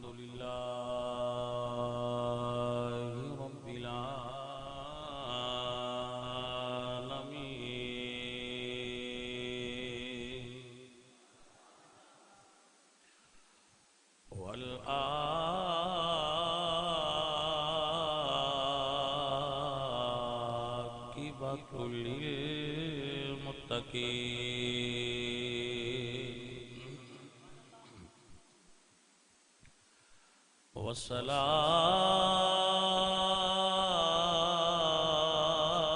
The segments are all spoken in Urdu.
الحمد لله رب العالمين والعاقبة للمتقين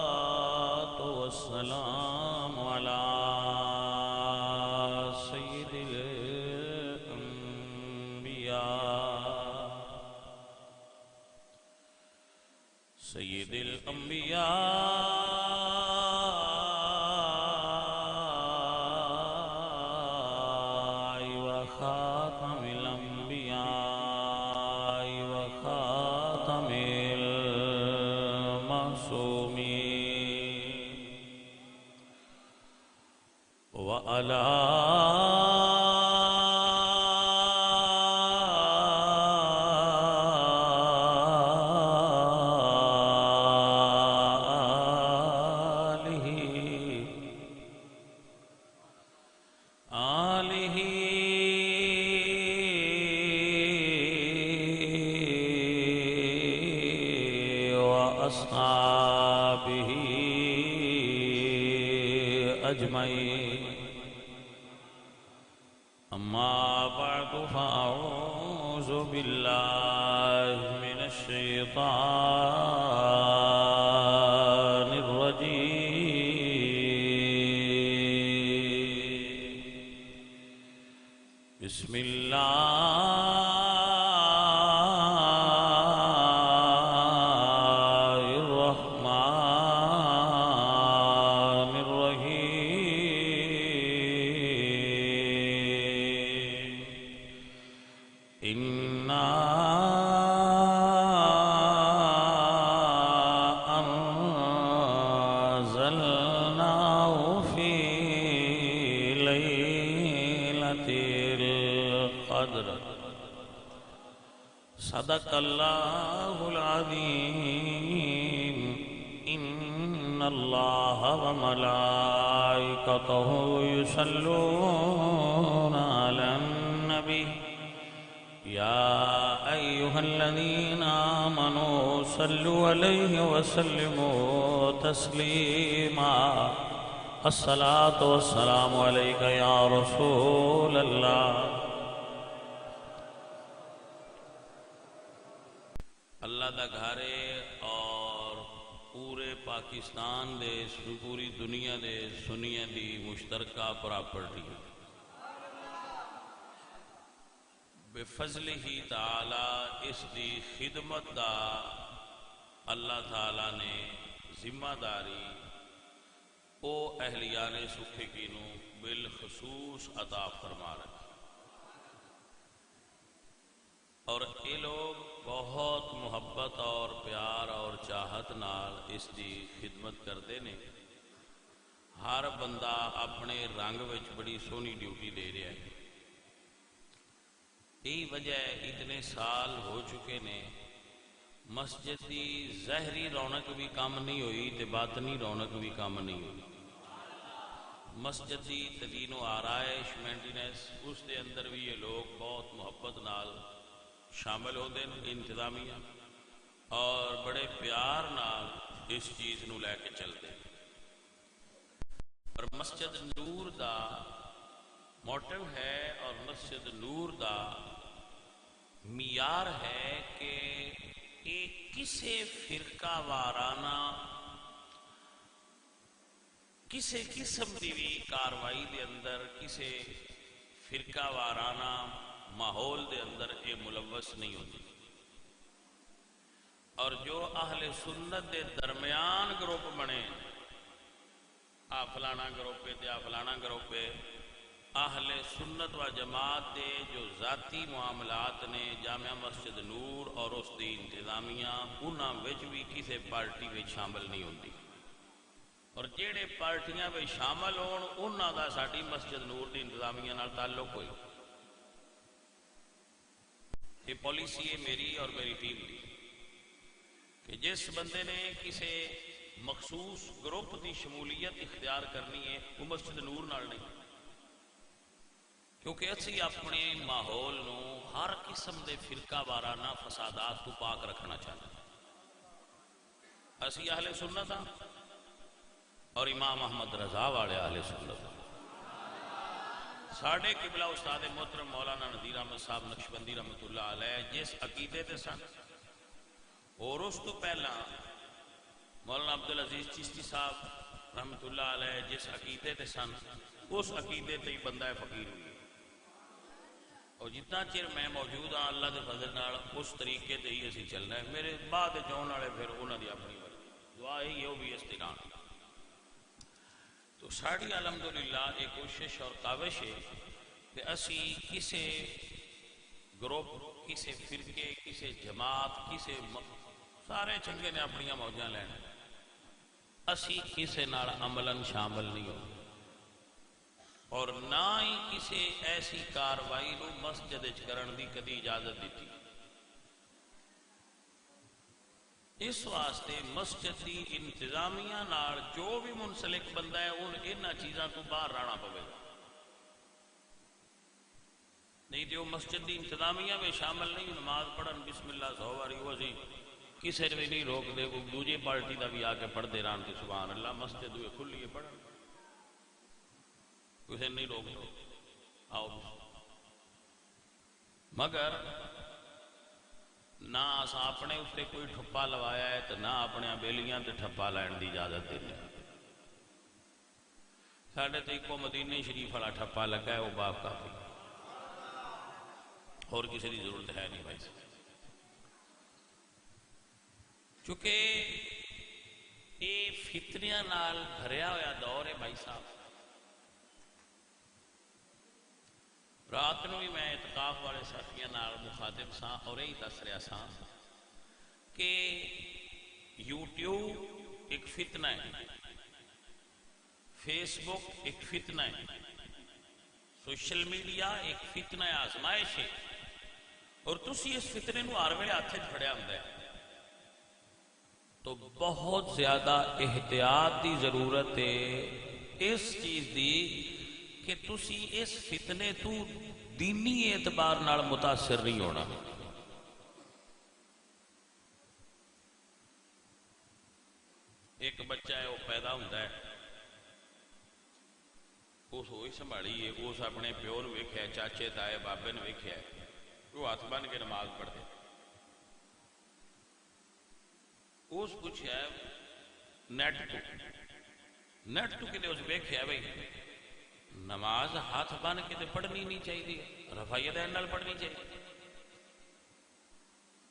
والصلاة والسلام على سيد الأنبياء وخاتم الأنبياء وخاتم المعصومين وعلى آله وأصحابه أجمعين أما بعد فأعوذ بالله من الشيطان الرجيم بسم الله الرحمن الرحيم إنا أنزلناه في ليلة القدر صدق الله العظيم إن الله وملائكته يصلون على النبي يا أيها الذين آمنوا صلوا عليه وسلموا تسليما الصلاة والسلام عليك يا رسول الله اللہ دا گھر ہے اور پورے پاکستان دے پوری دنیا دے سنیے دی مشترکہ پراپرٹی بفضلہ تعالی اس دی خدمت دا اللہ تعالی نے ذمہ داری او اہلیان سکھے کینوں بالخصوص عطا فرما رکھی اور یہ لوگ بہت محبت اور پیار اور چاہت نال اس دی خدمت کرتے ہیں ہر بندہ اپنے رنگ وچ بڑی سونی ڈیوٹی دے رہا ہے یہی وجہ اتنے سال ہو چکے نے مسجد دی ظاہری رونق بھی کم نہیں ہوئی تے باطنی رونق بھی کم نہیں ہوئی مسجد دی تدین و آرائش مینٹیننس اس دے اندر بھی یہ لوگ بہت محبت نال شامل ہوتے ہیں انتظامیہ اور بڑے پیار نال اس چیز نو لے کے چلتے ہیں اور مسجد نور دا موٹو ہے اور مسجد نور دا معیار ہے کہ ایک کسے فرقہ وارانہ کسے قسم دی بھی کاروائی دے اندر کسے فرقہ وارانہ ماحول دے اندر یہ ملوث نہیں ہوتی اور جو اہل سنت دے درمیان گروپ بنے آ فلانا گروپ تے آ فلانا گروپ اہل سنت و جماعت دے جو ذاتی معاملات نے جامعہ مسجد نور اور اس دی انتظامیہ انہاں وچ بھی کسی پارٹی وچ شامل نہیں ہوتی اور جیڑے پارٹیاں وچ شامل ہون انہاں دا ساڈی مسجد نور دی انتظامیہ نال تعلق ہوئی یہ پالیسی ہے میری اور میری ٹیم کی کہ جس بندے نے کسی مخصوص گروپ کی شمولیت اختیار کرنی ہے وہ مسجد نور نال نہیں، کیونکہ اسی اپنے ماحول نو ہر قسم دے فرقہ وارانہ فسادات تو پاک رکھنا چاہتے ہیں۔ اسی اہل سنت ہاں اور امام احمد رضا والے اہل سنت ہاں۔ ساڑھے قبلہ استاد محترم مولانا نذیر احمد صاحب نقشبندی رحمۃ اللہ علیہ جس عقیدے تے سن، اور اس تو پہلا مولانا عبدالعزیز چشتی صاحب رحمۃ اللہ علیہ جس عقیدے تے سن، اس عقیدے تے ہی بندہ فقیر ہوئی، اور جتنا چر میں موجود ہاں اللہ کے فضل نال اس طریقے تے ہی اسی چلنا ہے۔ میرے بعد چون والے پھر انہوں دی اپنی دعا ہی ہے، وہ بھی استقامت۔ تو ساری الحمدللہ ایک کوشش اور کاوش ہے کہ اسی کسی گروپ، کسی فرقے، کسی جماعت، سارے چنگے نے اپنی موجاں لینا، اسی کسی نال عملاً شامل نہیں ہو، اور نہ ہی کسی ایسی کاروائی نو مسجد کرن دی کدی اجازت دیتی۔ اس واسطے مسجد دی انتظامیہ نال جو بھی منسلک بندہ ہے ان چیزاں تو باہر رہنا پوے گا، نہیں تو مسجد دی انتظامیہ میں شامل نہیں، نماز پڑھن بسم اللہ 100 باری وہ سی کسی نے بھی نہیں روک دے، دوجی پارٹی دا بھی آ کے پڑھ دے رہن تے سبحان اللہ، مسجد ہوئے کھلی ہے پڑھن، کسی نہیں روک دو آؤ، مگر نہ اساں اپنے اتنے کوئی ٹھپا لوایا ہے تو نہ اپنے بیلیاں تے ٹھپا لین دی اجازت دینی۔ ساڈے تے ایک مدینے شریف والا ٹھپا لگا ہے، وہ باپ کافی، اور کسی کی ضرورت ہے نہیں بھائی، چونکہ یہ فتنیاں نال بھریا ہوا دور ہے بھائی صاحب۔ رات نو بھی میں اعتکاف والے ساتھیاں نال مخاطب سا اور یہی دس رہا سا کہ یوٹیوب ایک فتنہ ہے، فیس بک ایک فتنہ ہے، سوشل میڈیا ایک فتنہ ہے، آزمائش ہے، اور تسی اس فتنے نو ہر ویلے ہاتھ وچ پھڑیا ہوندا ہے، تو بہت زیادہ احتیاط دی ضرورت ہے اس چیز دی کہ تسی اس فتنے تو دینی اعتبار نال متاثر نہیں ہونا۔ ایک بچہ ہے وہ پیدا ہوتا ہے، اس ہوئی سنبھالی ہے، اس اپنے پیو نو ویکھیا، چاچے تائے بابے نو ویکھیا، وہ ہاتھ بن کے نماز پڑھتے، اس پوچھا نیٹ تو کدے اس ویکھیا بھائی نماز ہاتھ بن کے پڑھنی نہیں چاہیے، رفع یدین نال پڑھنی چاہیے۔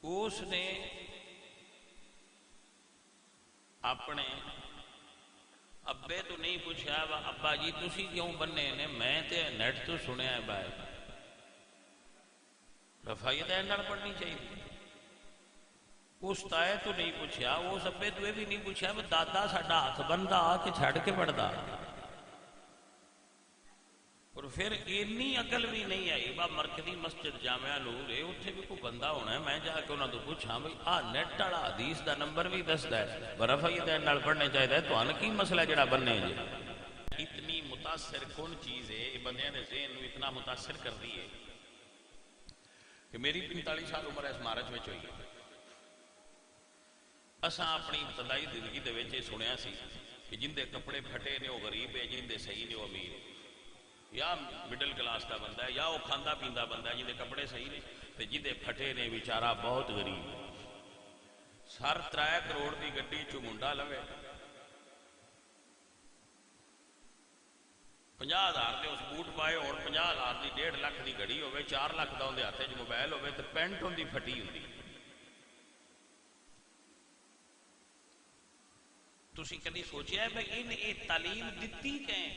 اس نے اپنے ابے تو نہیں پوچھا ابا جی تسی کیوں بننے نے، میں تے نیٹ تو سنیا ہے باہر رفع یدین نال پڑھنی چاہیے۔ اس تائے تو نہیں پوچھا، اس ابے تو یہ بھی نہیں پوچھا دادا ساڈا ہاتھ بندا کہ چھڑ کے پڑھدا، اور پھر اینی عقل بھی نہیں آئی با مرکزی مسجد جامعہ نور ہے، اتنے بھی کوئی بندہ ہونا ہے، میں جا کے انہوں تو پوچھا بھائی آ نیٹ والا حدیث دا نمبر بھی دستا ہے رفع یدین نال پڑھنے چاہیے، تو ان کی مسئلہ جڑا بننے جی اتنی متاثر کون چیز ہے، یہ بندیاں نے ذہن اتنا متاثر کر دی ہے کہ میری 45 سال عمر اس مارچ میں ہوئی ہے۔ اساں اپنی ابتدائی زندگی دے وچ سنیا سی کہ جن دے کپڑے پھٹے نے وہ غریب ہے، جن دے صحیح نے وہ امیر ہے، یا مڈل کلاس کا بندہ ہے، یا وہ کھاندہ پیندا بندہ ہے جن دے کپڑے صحیح نے تے جن دے پھٹے نے بیچارہ بہت غریب ہے۔ سر 3 کروڑ دی گڈی چوں منڈا لوے 50,000 دے اس بوٹ پائے اور 50,000 دی 1.5 لاکھ دی گھڑی ہوے، 4 لاکھ دا اندے ہاتھ وچ موبائل ہوے تے پینٹ ہوندی پھٹی ہوندی، تسی کدی سوچیا ہے بھائی ان یہ تعلیم دتی کہیں،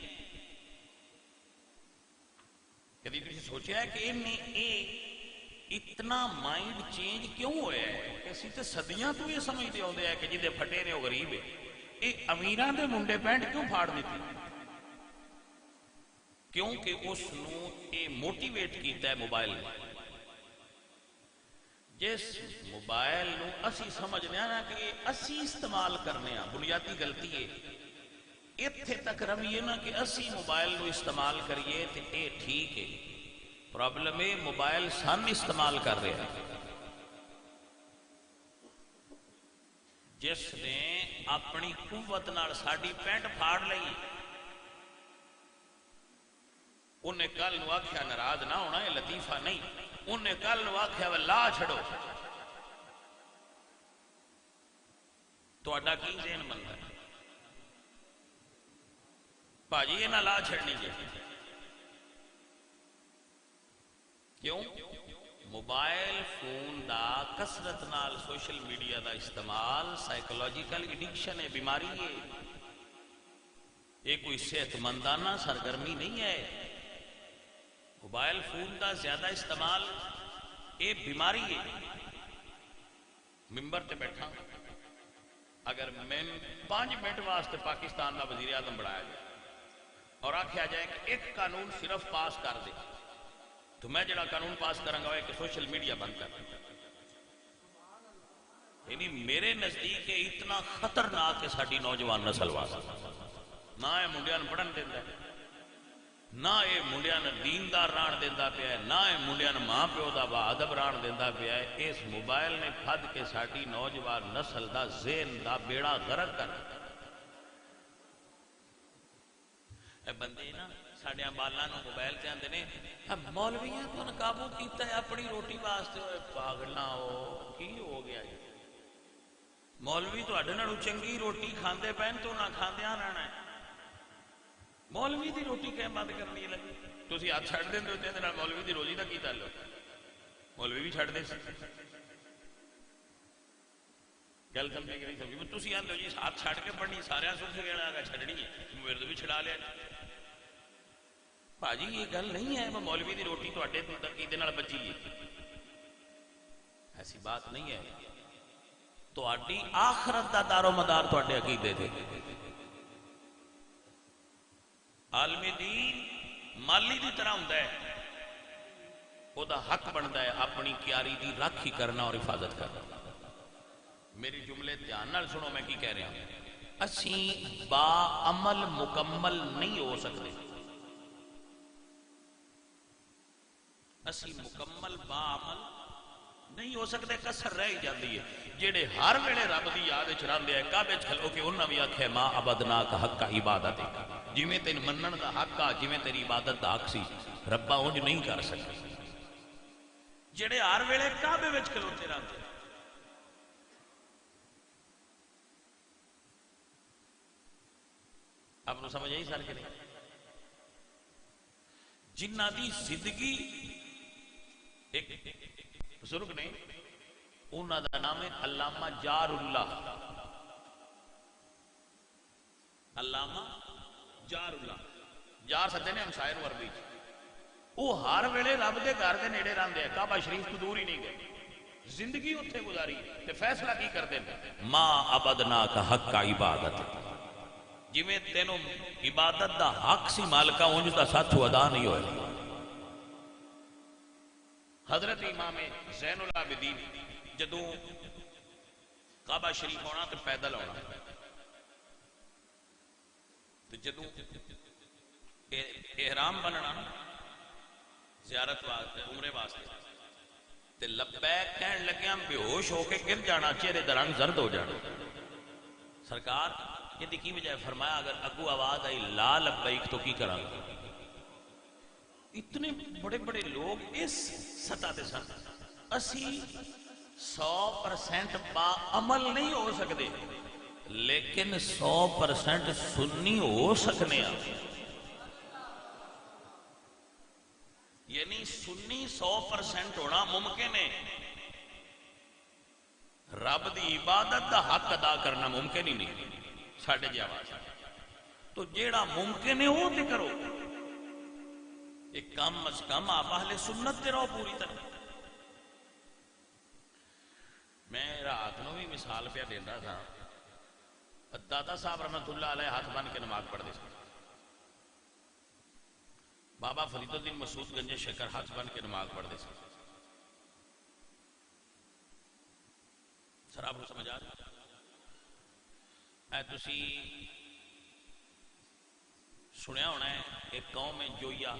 کدی تسی سوچیا ہے کہ ان اتنا مائنڈ چینج کیوں ہوا ہے کہ اسی تے صدیاں تو یہ سمجھتے ہوندے ہیں کہ جدے پھٹے نے وہ غریب ہے، یہ امیراں دے منڈے پینٹ کیوں پھاڑ دیتی؟ کیونکہ اس نو یہ موٹیویٹ کیتا ہے موبائل نے جس موبائل نو اسی سمجھنے نا کہ اسی استعمال کرنے ہاں، بنیادی غلطی ہے اتنے تک رویے نا کہ اسی موبائل نو استعمال کریے تے اے ٹھیک ہے، پرابلم ہے موبائل سن استعمال کر رہے ہیں۔ جس نے اپنی قوت نال ساڈی پینٹ پھاڑ لئی، انہیں کل نو آکھیا ناراض نہ ہونا، یہ لطیفہ نہیں، انہیں کل نو آکھیا لا چھڑو، تہاڈا کی ذہن بنتا ہے؟ بھاجی یہ نہ لا چھڑنی جی، کیوں؟ موبائل فون دا کثرت نال سوشل میڈیا دا استعمال سائیکولوجیکل ایڈکشن ہے، بیماری ہے، یہ کوئی صحت مندانہ سرگرمی نہیں ہے۔ موبائل فون دا زیادہ استعمال یہ بیماری ہے۔ ممبر تے بیٹھا اگر میں 5 منٹ واسطے پاکستان کا وزیر اعظم بنایا جائے اور آخیا جائے کہ ایک قانون صرف پاس کر دے، تو میں جڑا قانون پاس کروں گا کہ سوشل میڈیا بند کر، یعنی میرے نزدیک اتنا خطرناک ہے ساری نوجوان نسل واسطے، نہ یہ منڈیاں پڑھن دینا ہے، نہ یہ منڈیاں دیندار رہن دینا پیا ہے، نہ یہ منڈیاں ماں پیو دا با ادب رہن دینا پیا ہے۔ اس موبائل نے کھد کے ساری نوجوان نسل دا ذہن دا بیڑا غرق کر بندے نا ساڈے بالاں نوں موبائل تے آندے نے مولویاں تو قابو کیتا ہے اپنی روٹی واسطے، پاگلاں او کی ہو گیا جی؟ مولوی تہاڈے نالوں چنگی روٹی کھاندے پین تو نہ کھاندیاں رہنا ہے، مولوی دی روٹی کہیں بند کرنی لگی؟ تسی ہاتھ چھڈ دیندے ہو تے نال مولوی دی روزی دا کی تعلق؟ مولوی بھی چھڈ دے سی، گل سمجھے کہ نہیں سمجھی؟ تسی آندے ہو جی ہاتھ چھڈ کے پڑھنی سارے سکھ گیا اگر چھڈنی ہے میرے تو بھی چھڑا لیا۔ بھاجی یہ گل نہیں ہے میں مولوی دی روٹی تواڈے عقیدے نال بچی ہے، ایسی بات نہیں ہے۔ تواڈی آخرت دا دار و مدار تواڈے عقیدے تے۔ عالم دین مالی دی طرح ہوندا ہے، او دا حق بنتا ہے اپنی کیاری دی راکھی کرنا اور حفاظت کرنا۔ میری جملے دھیان نال سنو میں کی کہہ رہا ہوں، اسی با عمل مکمل نہیں ہو سکتے، اسی مکمل با عمل نہیں ہو سکتے، کسر رہ ہی جاتی ہے۔ جڑے ہر ویلے رب دی یاد وچ رہندے ہیں کعبے وچ کھلو کے انہاں بھی آکھیا ما عبدناک حق عبادت، جویں تین منن دا حق آ جویں تیری عبادت دا حق سی، ربا اونج نہیں کر سکتے۔ جڑے ہر ویلے کعبے وچ کھلوتے رہندے آپ کو سمجھ آئی سر کے نہیں؟ جنہ دی زندگی ایک بزرگ نے انہوں دا نام ہے علامہ جار اللہ، علامہ جار اللہ، جار سدے نے ہمسائے نوں عربی وہ ہر ویلے رب دے گھر دے نیڑے رہندے ہیں، کعبہ شریف تو دور ہی نہیں گئے، زندگی اتنے گزاری تے فیصلہ کی کرتے ہیں ما عبدناک حق عبادت، جویں تینوں عبادت دا حق سی مالکا اونج دا ساتھ ادا نہیں ہوئے۔ حضرت امام زین العابدین جدوں کعبہ شریف ہونا تو پیدل ہونا، تو جدوں احرام بننا زیارت واسطے عمرے واسطے تے لبیک کہن لگے ہم بے ہوش ہو کے گر جانا، چہرے دا رنگ زرد ہو جانا، سرکار یہ دیکھی بجائے فرمایا اگر اگو آواز آئی لا لبیک تو کی کرا گا؟ اتنے بڑے بڑے لوگ اس سطح تے سن، اسی 100% با عمل نہیں ہو سکتے لیکن 100% سنی ہو سکنے ہیں، یعنی سنی 100% ہونا ممکن ہے، رب دی عبادت دا حق ادا کرنا ممکن ہی نہیں ساڑھے جی آواز، تو جیڑا ممکن ہے وہ تے کرو، ایک کم از کم آپ اہل سنت تے رہو پوری طرح۔ میں رات نو بھی مثال پہ دینا تھا، دادا صاحب رحمت اللہ علیہ ہاتھ بن کے نماز پڑھتے تھے، بابا فرید الدین مسعود گنج شکر ہاتھ بن کے نماز پڑھتے تھے، خراب ہو سمجھ آ رہا ہے؟ تسی سنیا ہونا ہے ایک قوم ہے جویا،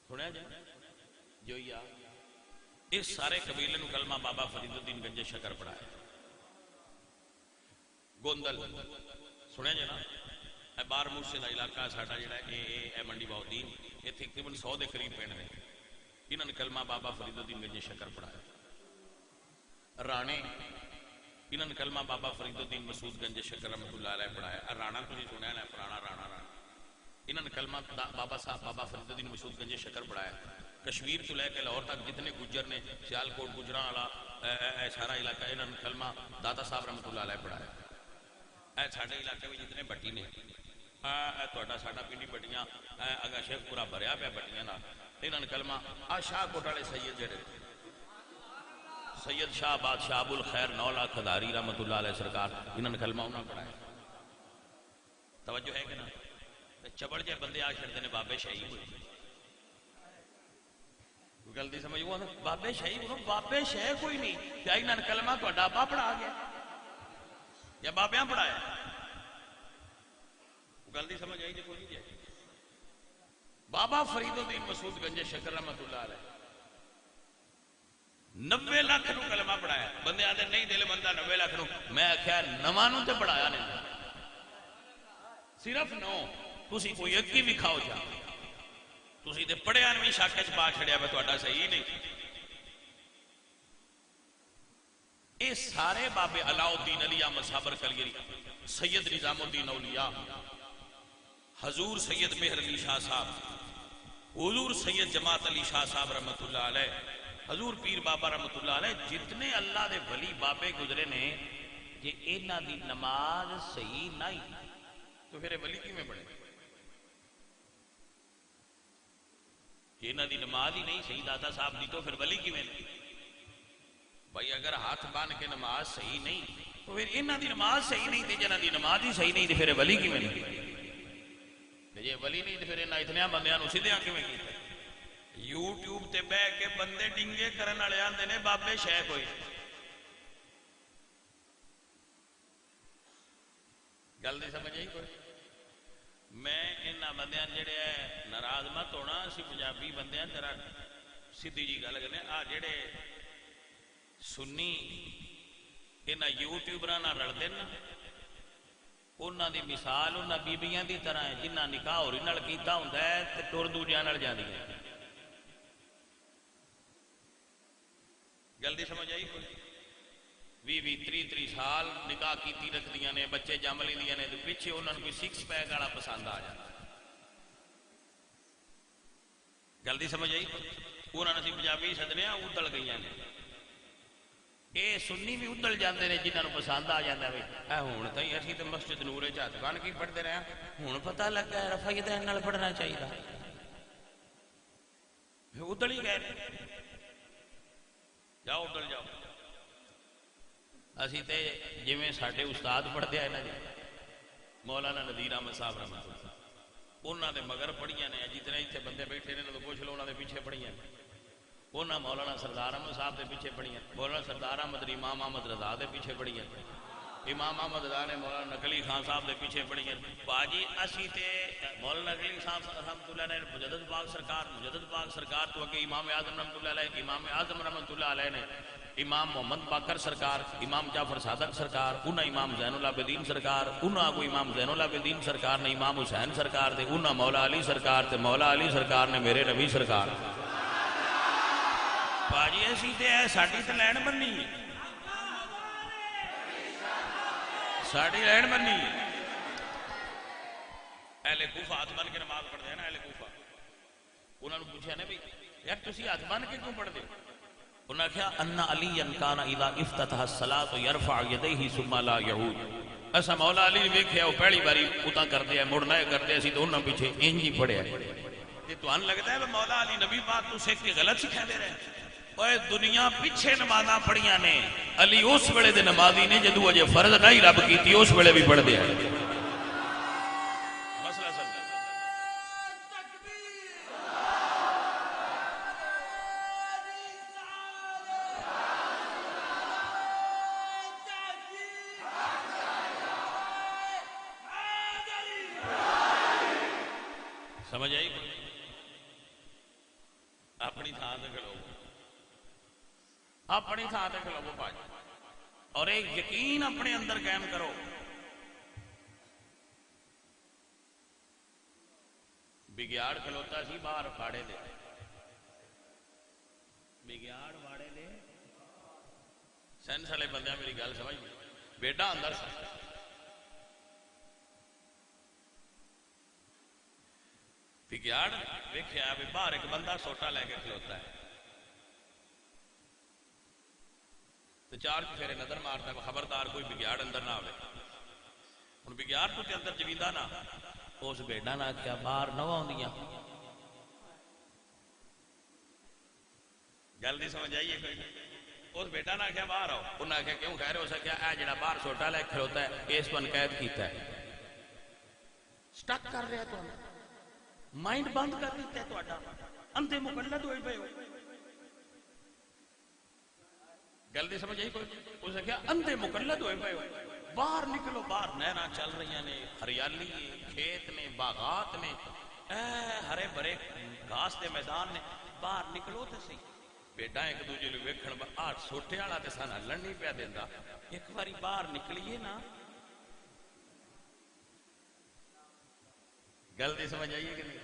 سنیا جی جویا، اس سارے قبیلے نو کلمہ بابا فرید الدین گنج شکر پڑھایا۔ گوندل سنیا جی نا، بار مورسے کا علاقہ ساڈا جڑا ہے منڈی بہودین، یہ تقریباً 100 کے قریب پنڈ نے، انہوں نے کلمہ بابا فرید الدین گنج شکر پڑھایا۔ رانے انہوں نے کلمہ بابا فرید الدین مسعود گنج شکر رحمۃ اللہ علیہ پڑھایا۔ رانا تو نہیں سنیا نا، پرانا رانا رانا، انہوں نے کلمہ بابا صاحب بابا فرید الدین مسعود گنج شکر پڑھایا۔ کشمیر تو لے کے لاہور تک جتنے گجر نے، سیالکوٹ گجراں والا سارا علاقہ، انہوں نے کلمہ داتا صاحب رحمۃ اللہ علیہ پڑھایا۔ سارے علاقے میں جتنے بٹی نے، ساڈا پنڈی بٹیاں اگا شیخ پورا بھریا پیا بٹیاں نال، انہوں نے کلمہ شاہ کوٹ والے سید جڑے سید شاہ بادشاہ ابو الخیر 9 لاکھ خداری رحمۃ اللہ علیہ سرکار، انہوں نے کلمہ انہوں نے پڑھایا۔ توجہ ہے کہ نا؟ چبڑ جے بندے آ چڑھتے ہیں بابے شہید ہوئے، گل دی سمجھ وہ بابے شہید ہوئے، بابے شہ کوئی نہیں، کیا انہوں نے کلمہ تو ڈابا پڑھا گیا یا بابیاں پڑھایا؟ گل دی سمجھ آئی جی کوئی نہیں جائے۔ بابا فرید الدین مسعود گنج شکر رحمۃ اللہ علیہ 90 لاکھ نو کلمہ پڑھایا۔ بندے آتے نہیں دل بندہ 90 لاکھ نو، میں آخیا نواں نو تے پڑھایا نہیں، صرف 9، تسی کوئی ایک ہی بھی کھاؤ جا، تسی تے پڑھیا نہیں شاکے چ پا چھڑیا میں تہاڈا صحیح نہیں۔ اے سارے بابے علاء الدین علی احمد صابر کلیری، سید نظام الدین اولیاء، حضور سید مہر علی شاہ صاحب، حضور سید جماعت علی شاہ صاحب رحمۃ اللہ علیہ، حضور پیر بابا رحمۃ اللہ علیہ، جتنے اللہ دے ولی بابے گزرے نے، جے انہاں دی نماز صحیح نہیں تو پھر ولی کی میں بڑھے؟ جے انہاں دی نماز ہی نہیں صحیح داتا صاحب دی تو پھر ولی کی میں نہیں؟ بھائی اگر ہاتھ باندھ کے نماز صحیح نہیں تو پھر انہاں دی نماز صحیح نہیں تھی، جنہاں دی نماز ہی صحیح نہیں تھی پھر ولی کی میں نہیں؟ جے ولی نہیں تو پھر انہاں اتنے بندیاں نو سیدھیاں کیویں کیتا؟ یوٹیوب تے بہ کے بندے ڈنگے کرن والے آندے نے بابے شے کوئی، گل دی سمجھ آئی کوئی؟ میں انہاں بندیاں جڑے ناراض مت ہونا، اسی پنجابی بندیاں ذرا سیدھی جی گل کرنے، آ جڑے سنی انہاں یوٹیوبراں نال رلدے نا، انہاں دی مثال انہاں بیبییاں دی طرح ہے جنہاں نکاح ہوری نال کیتا ہوندا ہے تے ٹر دوجیاں نال جاندیاں۔ گل دی سمجھ آئی کوئی؟ 20-30 سال نکاح کیتی رکھدیاں نے، بچے جم لیندیاں نے، تے پیچھے انہاں نوں کوئی 6 پیک والا پسند آ جاتا۔ گل دی سمجھ آئی؟ انہاں نے پنجابی سدنے ادل گئیاں نے، اے سنی بھی ادل جاندے نے جنہاں نوں پسند آ جاندا ہے۔ اے ہن تائیں اسی تے مسجد نور وچ ہاتھ بن کے پڑھدے رہے، ہن پتہ لگا ہے رفعیدین نال پڑھنا چاہیے، ادل ہی گئے جاؤ ادل جاؤ۔ اسی تے جویں ساڈے استاد پڑھدے آئے نا جی مولانا نذیر احمد صاحب رحمۃ اللہ، انہاں دے مگر پڑھیاں نے، جتنے اتنے بندے بیٹھے نے تو پوچھ لو انہاں دے پیچھے پڑھیاں نے، انہاں مولانا سردار احمد صاحب دے پیچھے پڑھیاں، مولانا سردار احمد نے امام احمد رضا دے پیچھے پڑھیاں، امام احمد رضا نے مولانا نقلی خان صاحب دے پیچھے پڑھیاں۔ باجی اسی تے مولانا نقلی صاحب رحمۃ اللہ علیہ مجدد پاک سرکار تو اگے امام اعظم رحمۃ اللہ علیہ، امام اعظم رحمۃ اللہ علیہ نے امام محمد باقر سرکار، امام جعفر صادق سرکار، انہاں امام زین العابدین سرکار، انہاں کو امام زین العابدین سرکار نے امام حسین سرکار دے، انہاں مولا علی سرکار تے مولا علی سرکار نے میرے نبی سرکار۔ باجی ایسی تے ہے ساڈی تے لین بننی ہے، ساڈی لین بننی ہے۔ اہل کوفہ ہاتھ بن کے نماز پڑھتے ہیں نا، اہل کوفہ، انہوں نے پوچھا نا بھائی یار تسی ہاتھ بن کے کیوں پڑھتے ہو؟ انہوں نے کہا ان علی کان اذا افتتح الصلاۃ یرفع یدیہ ثم لا یعود، ایسا مولا علی نے ویکھیا وہ پہلی باری اتاں کردے ہیں مڑنا ہے کردے اسی تو انہاں پیچھے انج ہی پڑھیا ہے۔ تے تہن لگتا ہے مولا علی نبی پاک تو سکھ کے غلط سکھا دے رہے ہیں؟ اوے دنیا پیچھے نمازاں پڑھیاں نے، علی اس ویلے دے نمازی نے جدوں اجے فرض نہیں رب کیتی اس ویلے بھی پڑھ دے ہیں۔ مسئلہ سمجھ سمجھ آئی؟ اپنی تھان سے کھلو، اپنی تھان سے کھلو بھائی، اور ایک یقین اپنے اندر قائم کرو۔ بگیاڑ کھلوتا سی باہر واڑے دے، بگیاڑ واڑے دے، سینس والے بندے میری گل سمجھ، بیٹا اندر سا، بگیاڑ ویکھیا بھی باہر ایک بندہ سوٹا لے کے کھلوتا ہے، تو چار چفیرے نظر مارتا ہے خبردار کوئی بگیاڑ اندر نہ آئے۔ ہوں بگیاڑ تو اندر جویندا نہ، اس بیٹا نے کیا باہر نہ آؤندیاں، گل نہیں سمجھ آئیے کوئی؟ اس بیٹا نے آخیا باہر آؤ، انہیں آخیا کیوں؟ خیر ہو سکیا اے جڑا باہر سوٹا لے کھلوتا ہے اس کو قید کیتا ہے، سٹک کر رہا تو مائنڈ بند کر دیتا ہے تہاڈا، اندھے مقلد ہوئے پے ہو۔ گل نہیں سمجھ آئی کوئی؟ اس نے کیا اندھے مقلد ہوئے پے ہو، باہر نکلو، باہر نہراں چل رہی نے، ہریالی ہے، کھیت نے، باغات نے، ہرے بھرے گھاس دے میدان نے، باہر نکلو تے سی۔ بیٹا ایک دوجے نوں ویکھن آٹھ سوٹے والا تے سانا ہلن نہیں پیا دیندا، ایک باری باہر نکلیے نا۔ گل نہیں سمجھ آئیے کہ نہیں؟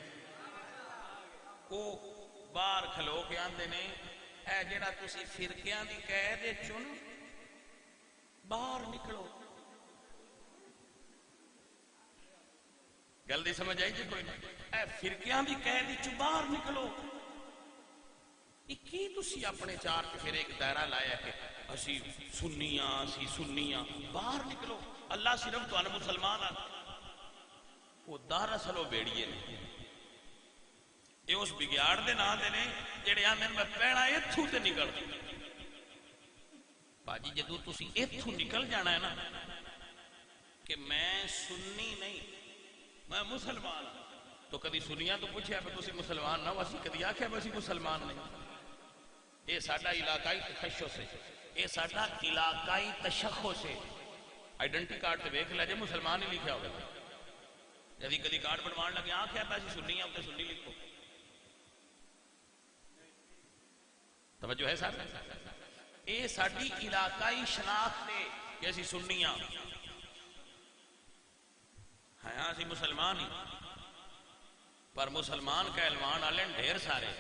وہ باہر کھلو کے آندے نے اے جڑا تسی فرقیاں دی قید وچوں نا باہر نکلو۔ گل نہیں سمجھ آئی جی کوئی نہیں؟ اے فرقیاں دی قید وچوں باہر نکلو۔ کی تسی اپنے چار پھر ایک دائرہ لایا کہ اسی سنیاں باہر نکلو، اللہ صرف تو مسلمان آ، وہ دراصل وہ بیڑیے نے، یہ اس بگیاڑ دے نام دے نے جڑے آندے میں پیڑا ایتھوں تے نکل۔ باجی جدوں تسی ایتھوں نکل جانا ہے نا کہ میں سنی نہیں میں مسلمان، تو کدی سنیاں تو پوچھیا پہ تسی مسلمان نہ ہو، اسی کدی آکھیا بسی مسلمان نہیں۔ یہ ساڈا علاقائی تخصص ہے، یہ ساڈا علاقائی تشخص ہے۔ آئیڈنٹی کارڈ تے ویکھ لے جے مسلمان ہی لکھیا ہوگا، جدی کدی کارڈ بنوان لگے آکھیا پہ اسی سنی ہوں تے سنی لکھو۔ توجہ ہے صاحب؟ یہ ساڈی علاقائی شناخت ہے کہ اسی سنی ہاں، ہاں اسی مسلمان ہی، پر مسلمان کہلوان والے ڈھیر سارے،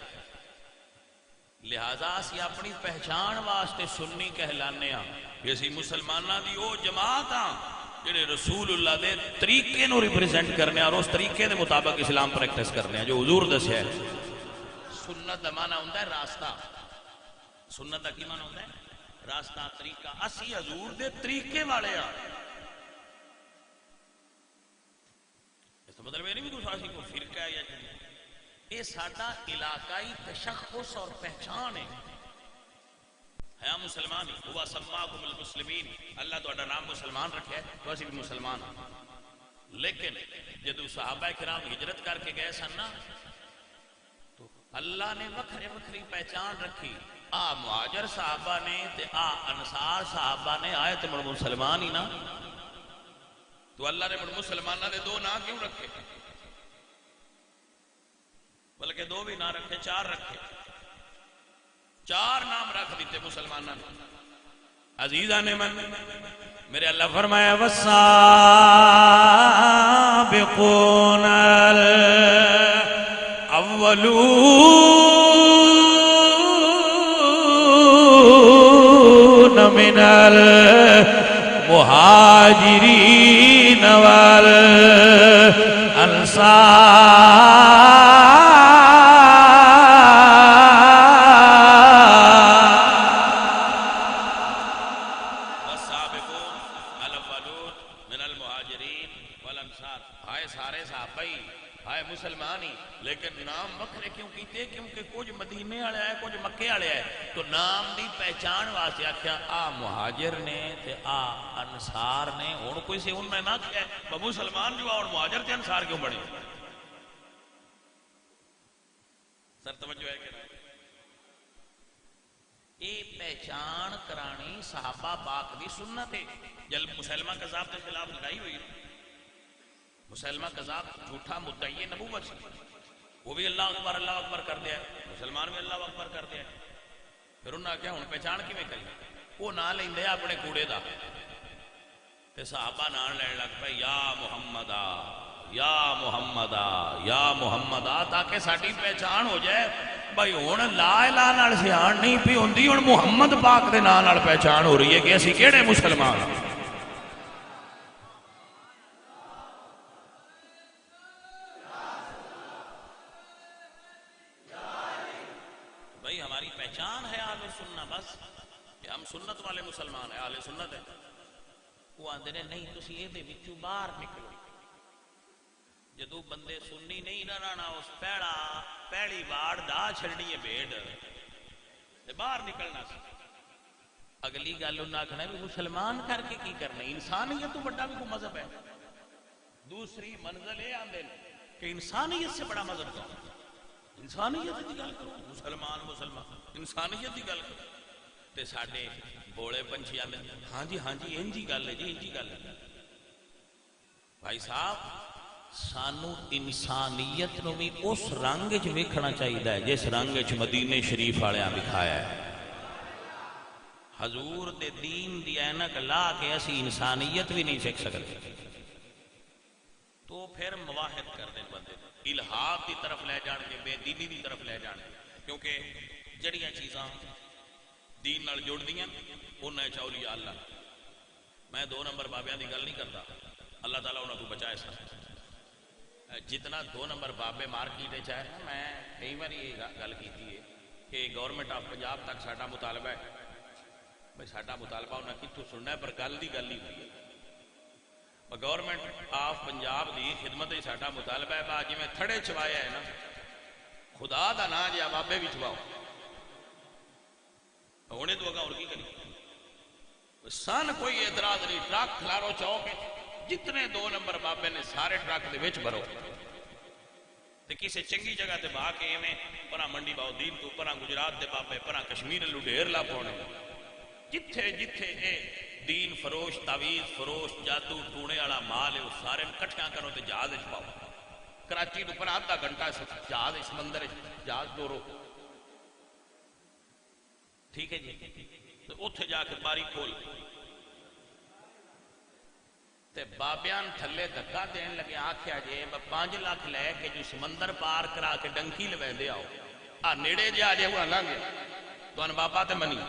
لہذا اسی اپنی پہچان واسطے سنی کہلانے ہاں کہ اسی مسلمانہ دی او جماعت ہاں جنہیں رسول اللہ دے طریقے نو ریپریزنٹ کرنے اور اس طریقے دے مطابق اسلام پریکٹس کرنے ہیں جو حضور دسیا ہے۔ سنت دا معنی ہوتا ہے راستہ، سنت دا کی معنی ہوتا ہے؟ راستہ، طریقہ۔ اسی حضور دے طریقے والے ہاں، اس تو مطلب یہ نہیں بھی دوسرا اسی کو فرقہ ہے یا جنہیں، یہ ساڈا علاقائی تشخص اور پہچان ہے۔ ہے مسلمان ہی، ہوا سماکم المسلمین، اللہ تو اڈا نام مسلمان رکھے ہے تو اسی بھی مسلمان ہیں۔ لیکن جدو صحابہ کرام ہجرت کر کے گئے سن نا تو اللہ نے وکھرے وکھری پہچان رکھی، آ مہاجر صحابہ نے تے آ انصار صحابہ نے، آئے تے مڑ مسلمان ہی نا، تو اللہ نے مڑ مسلمانہ دے دو نا کیوں رکھے؟ بلکہ دو بھی نہ رکھے، چار رکھے، چار نام رکھ دیتے مسلمانوں نے۔ عزیزان من میرے اللہ فرمایا والسابقون الاولون من المہاجرین والانصار مہاجر نے تے آ انصار نے، ہوں کوئی سے ان میں نہ کیا مسلمان جو اور مہاجر تے انصار کیوں بڑے؟ سر توجہ ہے کہ یہ پہچان کرانی صحابہ پاک دی سنت ہے۔ جب مسلمہ کذاب کے خلاف لڑائی ہوئی، مسلمہ کذاب جھوٹا مدعی نبوت سے، وہ بھی اللہ اکبر کر دیا، مسلمان بھی اللہ اکبر کر دیا۔ پھر انہوں نے کہا ہوں پہچان کیویں کری؟ وہ نام لیندے اپنے کوڑے دا تے صحابہ نام لین لگ پے یا محمد یا محمد یا محمد، تاکہ ساری پہچان ہو جائے بھائی ہوں لا الہ نال سیان نہیں پی ہوندی، ہوں محمد پاک دے نام نال پہچان ہو رہی ہے کہ اسی کیڑے مسلمان ہیں۔ بھائی ہماری پہچان ہے اہل سنت، بس کہ ہم سنت والے مسلمان ہیں، اہل سنت ہیں۔ وہ آندے نے نہیں تسی اے دے وچوں باہر نکلو، جدو بندے سنی نہیں نہ رہنا اس پیڑی واڑ دا چھڑنی ہے بھیڑ تے باہر نکلنا سی۔ اگلی گل انہوں نے آکھنا بھی مسلمان کر کے کی کرنا، انسانیت تو بڑا بھی کوئی مذہب ہے۔ دوسری منزل یہ آندے کہ انسانیت سے بڑا مذہب کون؟ انسانیت کی گل کرو، مسلمان انسانیت کی گل کرو تے ساڈے بوڑے پنچھی آندے ہاں جی انجی گل ہے، انجی گل ہے۔ بھائی صاحب سانو انسانیت نو بھی اس رنگ وچ ویکھنا چاہیے جس رنگ وچ مدینے شریف والیاں دکھایا ہے۔ حضور دے دین دی اینک لا کے اسی انسانیت بھی نہیں سیکھ سکتے، تو پھر مواحد کر دیں بندے الہاد دی طرف لے جان کے، بے دینی دی طرف لے جان کے، کیونکہ جڑیاں چیزاں دین نال جوڑ دیاں انہیں اولیاء اللہ۔ میں 2 نمبر بابیاں دی گل نہیں کرتا، اللہ تعالیٰ انہوں کو بچائے سا۔ جتنا 2 نمبر بابے مارکیٹ چاہے، میں کئی بار یہ گل کی ہے کہ گورنمنٹ آف پنجاب تک ساڈا مطالبہ ہے، بھائی ساڈا مطالبہ انہیں کتوں سننا ہے، پر گل دی گل ہی ہوئی ہے۔ گورنمنٹ آف پنجاب دی خدمت ہی ساڈا مطالبہ ہے، با جی میں تھڑے چوایا ہے نا، خدا دا نا جی بابے بھی چواؤ، ہونے تو اگا اور کی کری سن کوئی اعتراض نہیں، ٹرک کھلارو چوک جتنے 2 نمبر بابے نے سارے ٹرک دے وچ بھرو تے کسی چنگی جگہ تے باہ کے ایویں پرا منڈی باؤ دین تو پرا گجرات دے بابے پرا کشمیر لو ڈھیر لا پاؤنے، جتھے جتھے اے دین فروش تعویذ فروش جادو ٹونے والا مال ہے وہ سارے کٹھیاں کرو تے جہاز وچ پاؤ، کراچی تو پر آدھا گھنٹہ جہاز سمندر جہاز ڈورو، ٹھیک ہے جی، تو اتھے جا کے باری کھول تے بابیان تھلے دھکا دین لگے، آکھیا جے 5 لاکھ لے کے جو سمندر پار کرا کے ڈنکی لویں دے آؤ، نیڑے جا جے وہ لنگے تو ان بابا تے منی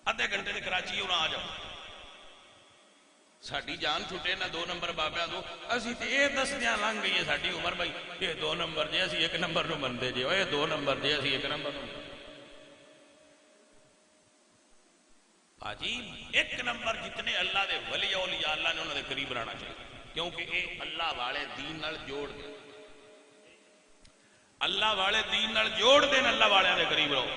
ادھے گھنٹے دے کراچی انہاں آ جاؤ، ساڈی جان چھٹے نہ 2 نمبر بابیاں دو، اسی تے اے دسدیاں لنگ گئی ہے ساڈی عمر بھائی، یہ 2 نمبر جے اسی 1 نمبر نو بندے جے، اے 2 نمبر جے اسی 1 نمبر نو آجی 1 نمبر جتنے اللہ دے ولی اولیاء اللہ نے انہوں نے قریب رہنا چاہیے، کیونکہ اے اللہ والے دین نال جوڑ دے، اللہ والے دین نال جوڑ دین، اللہ والے دے قریب رہو،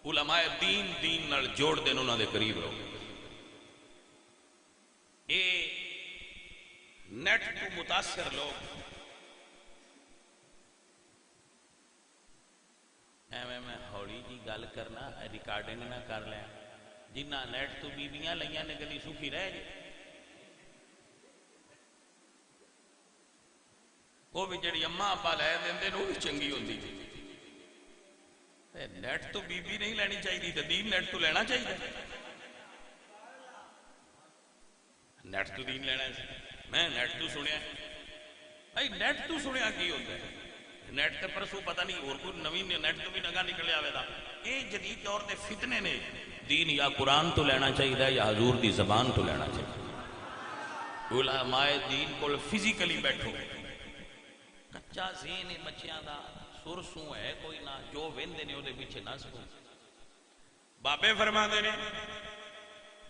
علماء دین نال جوڑ دین، انہوں نے قریب رہو۔ اے نیٹ کو متاثر لوگ میں ہوڑی جی گل کرنا ریکارڈنگ نہ کر لیں، جنہ نیٹ تو بیبیاں لئیاں نے گلی سکھی رہ جائے، وہ بھی جڑی اماں ابا لے دیں وہ بھی چنگی ہوندی، نیٹ تو بیبی نہیں لینی چاہیے تو دین نیٹ تو لینا چاہیے، نیٹ تو دین لینا ہے۔ میں نیٹ تو سنیا بھائی، نیٹ تو سنیا کی ہوتا ہے، نیٹ تے پرسوں پتہ نہیں اور کوئی نویں نیٹ تو بھی نگاہ نکلے آوے دا، یہ جدید طور تے فتنے نے، دین یا قرآن تو لینا چاہیے یا حضور دی زبان تو لینا چاہیے۔ علماء دین کو فزیکلی بیٹھو، کچا ذہن بچیاں دا سرسوں ہے کوئی نہ، جو ویندے نے وہ پیچھے نہ سکو۔ بابے فرما دے نے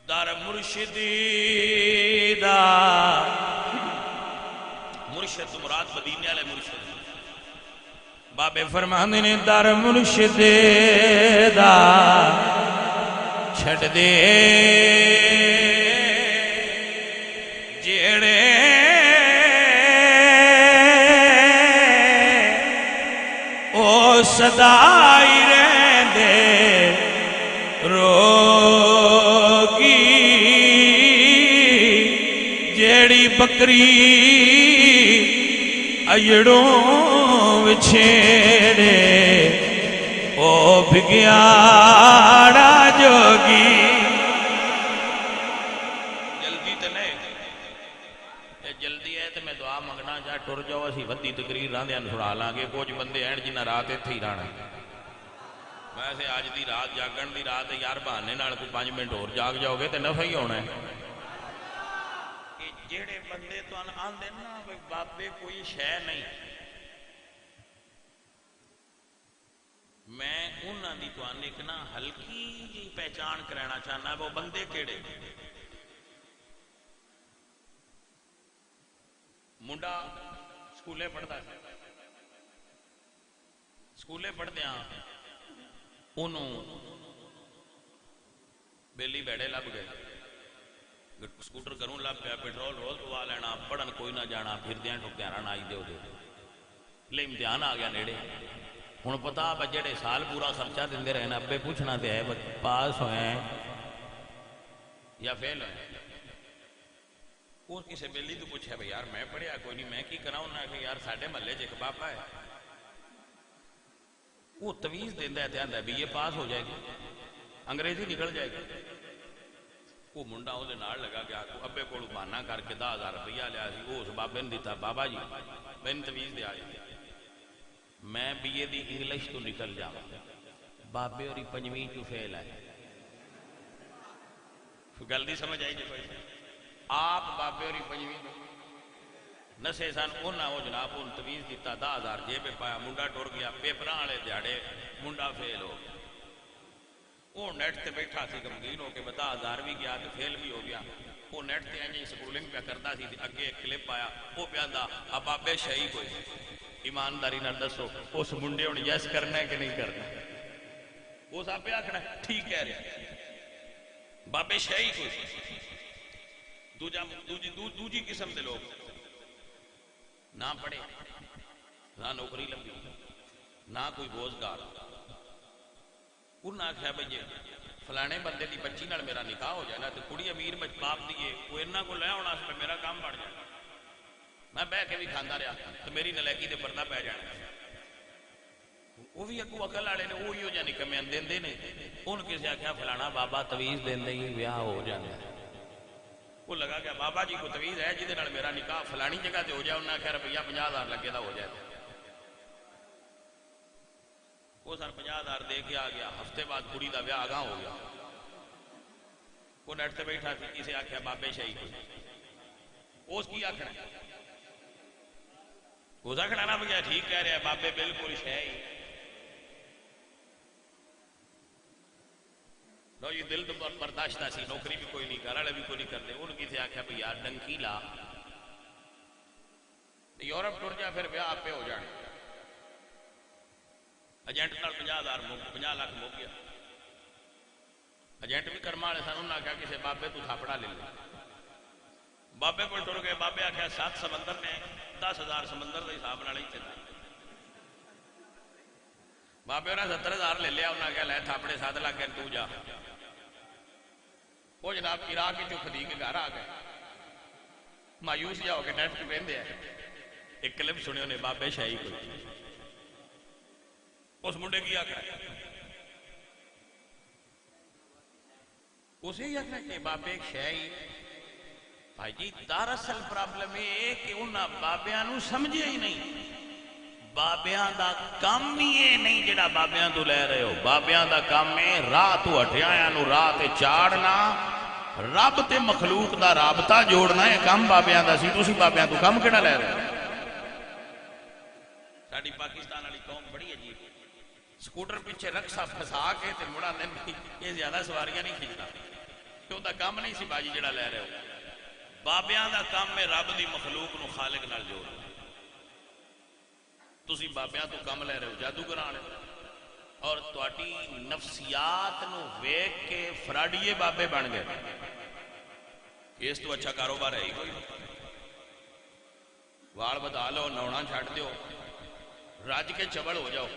در مرشدی دا، مرشد مراد مدینے والے مرشد، بابے فرماندے نے در مرشد دا چھڑ دے جیڑے او صدائی رہندے روگی، جیڑی بکری اجڑوں وچھیڑے او بھگیاڑا جوگی جلدی تے نہیں اے جلدی ہے تے میں دعا منگنا جا ٹر جاؤ اسی ودی تقریر راندیاں سنا لاں گے کچھ بندے ہیں جنہ رات ایتھے ہی رہنا ویسے اج دی رات جاگن دی رات یار بہانے نال کوئی 5 منٹ اور جاگ جاؤ گے تے نفع ہی ہونا ہے جیڑے بندے تو آندے نا بابے کوئی شے نہیں میں انہاں دی تو ایک نا ہلکی جی پہچان کرانا چاہنا وہ بندے کیڑے منڈا سکولے پڑھتا ہے سکولے پڑھتے ہیں انہوں بیلی بیڑے لب گئے سکوٹر کروں لگ پیا پیٹرول رول پوا لینا پڑھن کوئی نہ جانا پھر دیاں ٹھکیاں آئی دے لے امتحان آ گیا نیڑے ہوں پتا جڑے سال پورا خرچہ دے رہے ہیں ابے پوچھنا تے ہے پاس ہوئے ہیں یا فیل ہوئے اور کسی بیلی تو پوچھا بھائی یار میں پڑھیا کوئی نہیں میں کی کرا انہوں نے کہ یار ساڈے محلے چ ایک بابا ہے وہ تویز دینا ہے آندا بھی یہ پاس ہو جائے گی انگریزی نکل جائے گی وہ منڈا وہ لگا گیا ابے کو بہانا کر کے 10,000 روپیہ لیا سی وہ اس بابے نے دیتا بابا جی میں تویز دیا جی میں بی اے دی انگلش تو نکل جاؤں بابے اور 5ویں تو فیل ہے گل نہیں سمجھ آئی جی آپ بابے اور 5ویں نسے سن انہاں وہ جناب ان تویز دیتا 10,000 جیب پایا منڈا ٹر گیا پیپراں والے دیہڑے منڈا فیل ہو گیا وہ نیٹ تے بیٹھا سی غمگین ہو کے 10,000 بھی گیا تو فیل بھی ہو گیا وہ نیٹ تے انجی سکولنگ پہ کرتا سی اگے ایک کلپ آیا وہ پیاندا اب بابے شہی کوئی ایمانداری نال دسو اس منڈے ہن یس کرنا ہے کہ نہیں کرنا وہ صاحب پہ آکھنا ٹھیک کہہ رہے بابے شہی کوئی دوجی قسم دے لوگ نہ پڑھے نہ نوکری لگی نہ کوئی روزگار انہاں آخیا بھائی فلانے بندے دی بچی نال میرا نکاح ہو جائے نا تو کڑی امیر باپ دیے وہ انہاں کو لے آنا اس میرا کام بڑھ جائے میں بہ کے بھی کھانا رہا تو میری نلیکی تے پردہ پہ جانا وہ بھی اگو عقل والے نے وہی جا نکمے دے نے ان کسی آخیا فلانا بابا تویز دے ہی بیاہ ہو جاتا ہے وہ لگا گیا بابا جی کو تویز ہے جہد میرا نکاح فلانی جگہ تے ہو جائے انہیں آخیا روپیہ 50,000 لگے دا ہو جائے وہ سر 50,000 دے کے آ گیا ہفتے بعد کڑی دا بیاہ آگاہ ہو گیا وہ نیٹ سے بیٹھا سی کسے آخیا بابے شہی کو اس کی آخنا اس آخنا نا بھیا ٹھیک کہہ رہے ہیں بابے بالکل شہی لو جی دل تو برداشت سی نوکری بھی کوئی نہیں گھر والے بھی کوئی نہیں کرتے ان کسے آخیا بھائی یار ڈنکی لا یورپ ٹر جا پھر بیاہ آپ پہ ہو جانے ایجنٹ نال 50 لاکھ مک گیا ایجنٹ بھی کرما والے سن انہوں نے آخیا کسی بابے تو تھاپڑا لے لے بابے کو ٹر گئے بابے آخیا 7 سمندر نے 10,000 سمندر کے حساب نال ہی چلنا بابے انہیں 70,000 لے لیا انہیں آخیا لے تھاپڑے 7 لاکھ کے تو جا وہ جناب عراق جو خدی کے گھر آ گئے مایوس جا ہو کے نیٹ پہ بہن دیا ایک کلپ سنی انہیں بابے شاہی کو اس منڈے کی آخر اسے ہی آخر کہ بابے ایک شاہی بھائی جی دراصل پرابلم یہ کہ انہاں بابیاں نو سمجھے ہی نہیں بابیاں دا کام ہی یہ نہیں جڑا بابیاں تو لے رہے ہو بابیاں دا کام ہے راہ تو ہٹیاں نو راہ تے چاڑنا رب تے مخلوق دا رابطہ جوڑنا ہے کام بابیاں دا سی تسی بابیاں تو کام کیڑا لے رہے ہو ساڈی پاکستان والی قوم بڑی عجیب سکوٹر پیچھے رکشا پھسا کے تے مڑا دن یہ زیادہ سواریاں نہیں کھینچتا کیوں دا کام نہیں سی باجی جڑا لے رہے ہو بابیاں دا کام میں رب دی مخلوق نو خالق نال جوڑ تسی بابیاں تو کم لے رہے ہو جادوگراں اور تواڈی نفسیات نو ویکھ کے فراڈیے بابے بن گئے اس تو اچھا کاروبار ہے ہی کوئی وال بدا لو نونا چھٹ دیو راج کے چبل ہو جاؤ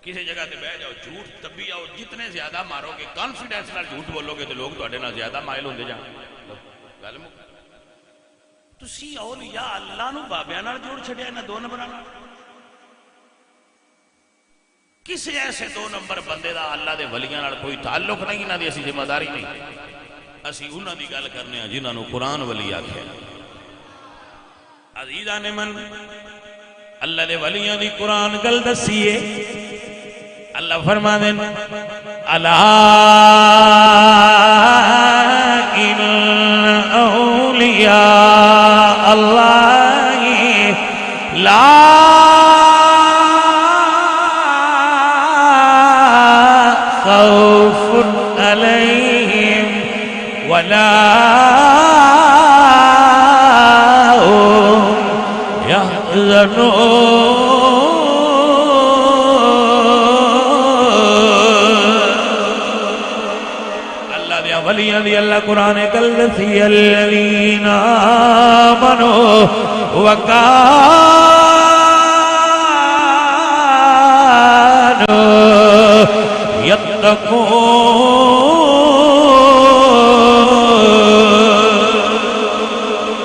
کسی جگہ تے بہ جاؤ جھوٹ تبھی آؤ جتنے زیادہ مارو گے کانفیڈنس نال جھوٹ بولو گے تو لوگ تواڈے نال زیادہ مائل ہوندے جان گل تسی اولیاء اللہ نو بابیاں نال جوڑ چھڑیا انہاں دو نمبراں نال کسی ایسے دو نمبر بندے دا اللہ دے ولیاں نال کوئی تعلق نہیں انہاں دی اسی ذمہ داری نہیں اسی انہاں دی گل کرنے ہاں جنہاں نو قرآن ولی آکھیا عزیزان من اللہ دے ولیاں دی قرآن گل دسیے اللہ فرما دیں الا ان اولیاء اللہ لا خوف علیہم ولا هم يحزنون ولیاں دی اللہ قرآن کل سی الذین آمنوا وکانوا یتقون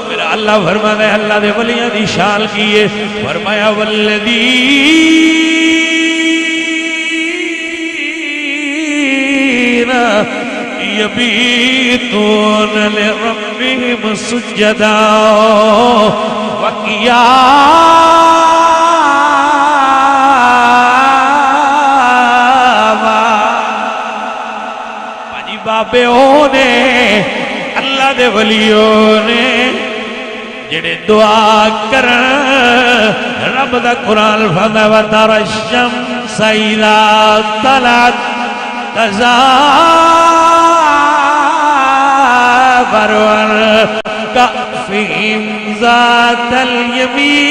میرا اللہ فرماتا ہے اللہ دے ولیاں دی شان کیے فرمایا والذین یبیتون لربہم سجدا وقیاما باجی بابیوں نے اللہ دے ولیوں نے جڑے دعا کرن رب دا قرآن فرمایا وتر الشمس اذا طلعت برور کفہم ذات الیمین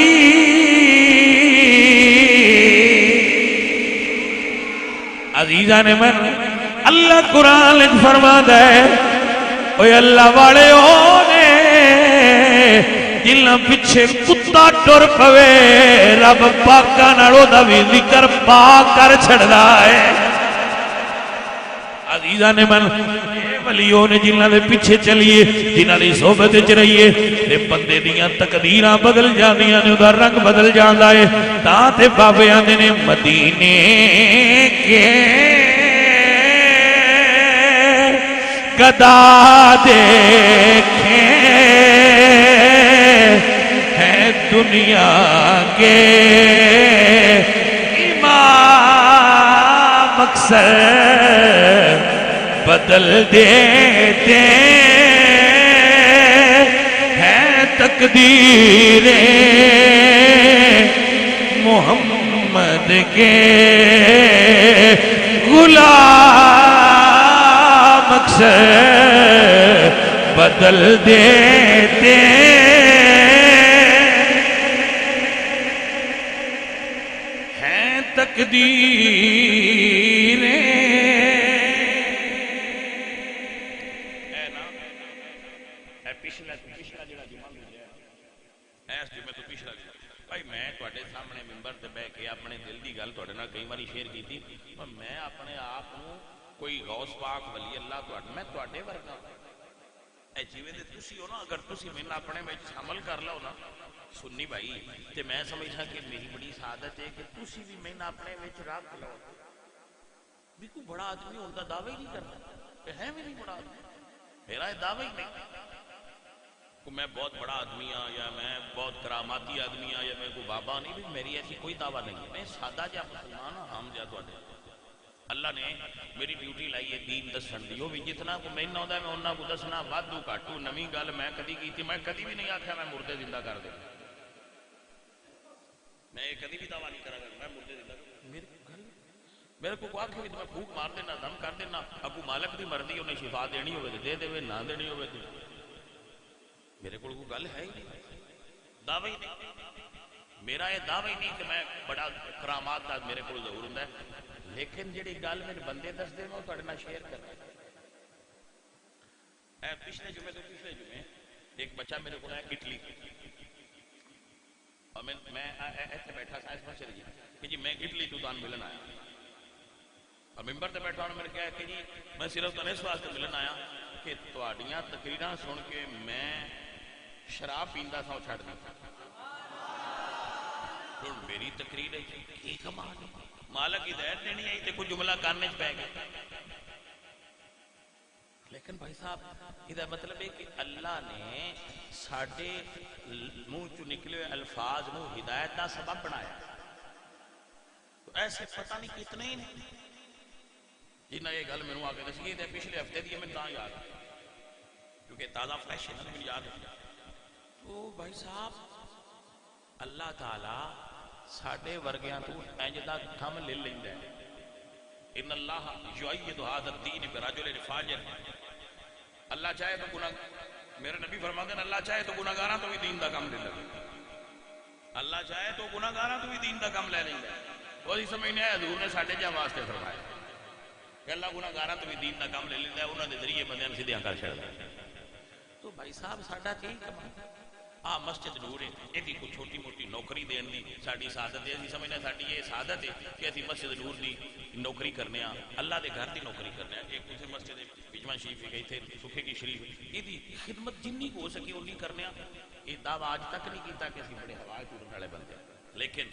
عزیزان من اللہ قرآن فرما دے اوہ اللہ والے ہونے جنہاں پچھے کتا ٹر پوے رب پاکا نڑو دا بھی ذکر پاک کر چھڑ دائے عزیزان من ولیوں نے جنہاں دے پیچھے چلیے جنہاں دی صحبت چ رہیے تے بندے دیاں تقدیراں بدل جاندیاں نے اودہ رنگ بدل جاندا ہے تاں تے بابے آندے نے مدینے کے گدا دیکھیں ہیں دنیا کے امام اکثر بدل دیتے ہیں تقدیریں محمد کے غلام اکثر بدل دیتے ہیں تقدیریں کئی باری شیئر کی تھی میں اپنے آپ کوئی غوث پاک ولی اللہ میں تواڈے ورگا اے جیویں دے تسی ہو نا اگر تسی مینوں اپنے وچ شامل کر لو نا سنی بھائی تے میں سمجھا کہ میری بڑی سعادت ہے کہ تسی بھی مینوں اپنے وچ رکھ لو بھی کوئی بڑا آدمی ہون دا دعوی نہیں کرتا کہ ہے بھی نہیں بڑا آدمی میرا یہ دعوی نہیں کہ میں بہت بڑا آدمی ہاں یا میں بہت کراماتی آدمی ہاں یا میں کوئی بابا نہیں بھی میری ایسی کوئی دعویٰ نہیں ہے میں سادہ جا مسلمان ہاں ہم جا تواڈے اللہ نے میری ڈیوٹی لائی ہے دین دسن دی وہ بھی جتنا کو میں نہ ہوندا میں انہاں کو دسنا وادو کاٹو نویں گل میں کدی کیتی میں کدی بھی نہیں آکھیا میں مردے زندہ کر دے میں کدی بھی دعویٰ نہیں کرا میں مردے زندہ میرے کو آکھے بھی میں پھوک مار دینا دم کر دینا ابو مالک دی مرضی انہیں شفا دینی ہوئے دے دے نہ دینی ہوئے دے میرے کو گل ہے ہی نہیں دعوی نہیں میرا یہ دعوی نہیں کہ میں بڑا کرامات دا میرے کو ضرور ہوں لیکن جڑی گل میرے بندے دس دے میں تواڈے نال شیئر کرنا پچھلے جمعے تو پچھلے جمعے ایک بچہ میرے کو ہے اٹلی اور میں ایتھے بیٹھا سائنس میں چلی کہ جی میں اٹلی تو تان ملن آیا اور ممبر تے بیٹھا انہوں نے کہا کہ جی میں صرف تنے اس واسطے ملن آیا کہ تواڈیاں تقریراں سن کے میں شراب پیندا سا چھڑ دیتا. میری تقریر ہے کی کمال ہے. مالک ہدایت دینی آئی تے کوئی جملہ کرنے پہ گیا. لیکن بھائی صاحب یہ مطلب ہے کہ اللہ نے ساڈے منہ چ نکلے ہوئے الفاظ نو ہدایت کا سبب بنایا. تو ایسے پتہ نہیں کتنے ہی نہیں جنہ یہ گل میرے آ کے دسی. یہ پچھلے ہفتے دی میں تا یاد کیونکہ تازہ فریش ہے مجھے یاد ہے. تو بھائی صاحب اللہ تعالی ساڈے ورگیاں تو انج دا کم لے لیندا ہے. ان اللہ یؤید ھذا الدین برجل فاجر. اللہ چاہے تو گناہ میرے نبی فرماتے ہیں اللہ چاہے تو گناہگاراں تو بھی دین دا کم لے لے. اللہ چاہے تو گناہگاراں تو بھی دین دا کم لے لیندا ہے. وہی سمجھنے ہے حضور نے ساڈے کیا واسطے فرمایا کہ اللہ گناہگاراں تو بھی دین دا کم لے لیندا ہے. انہاں دے ذریعے بندیاں نوں سیدھیاں کر چھڑدا ہے. تو بھائی صاحب ساڈا تے کم آ مسجد نور ہے یہ کوئی چھوٹی موٹی نوکری دین دی ساری سعادت ہے. اسی سمجھنا ساری یہ سعادت ہے کہ اسی مسجد نور دی نوکری کرنے ہاں اللہ دے گھر دی نوکری کرنے ہاں. ایک دوسرے مسجد پچواں شریف گئی تھے سکھے کی شریف یہ خدمت جنی کو ہو سکی اُنی کرنے ہاں. یہ دعویٰ آج تک نہیں کیتا کہ اسی بڑے ہوا ٹوٹن والے بندے. لیکن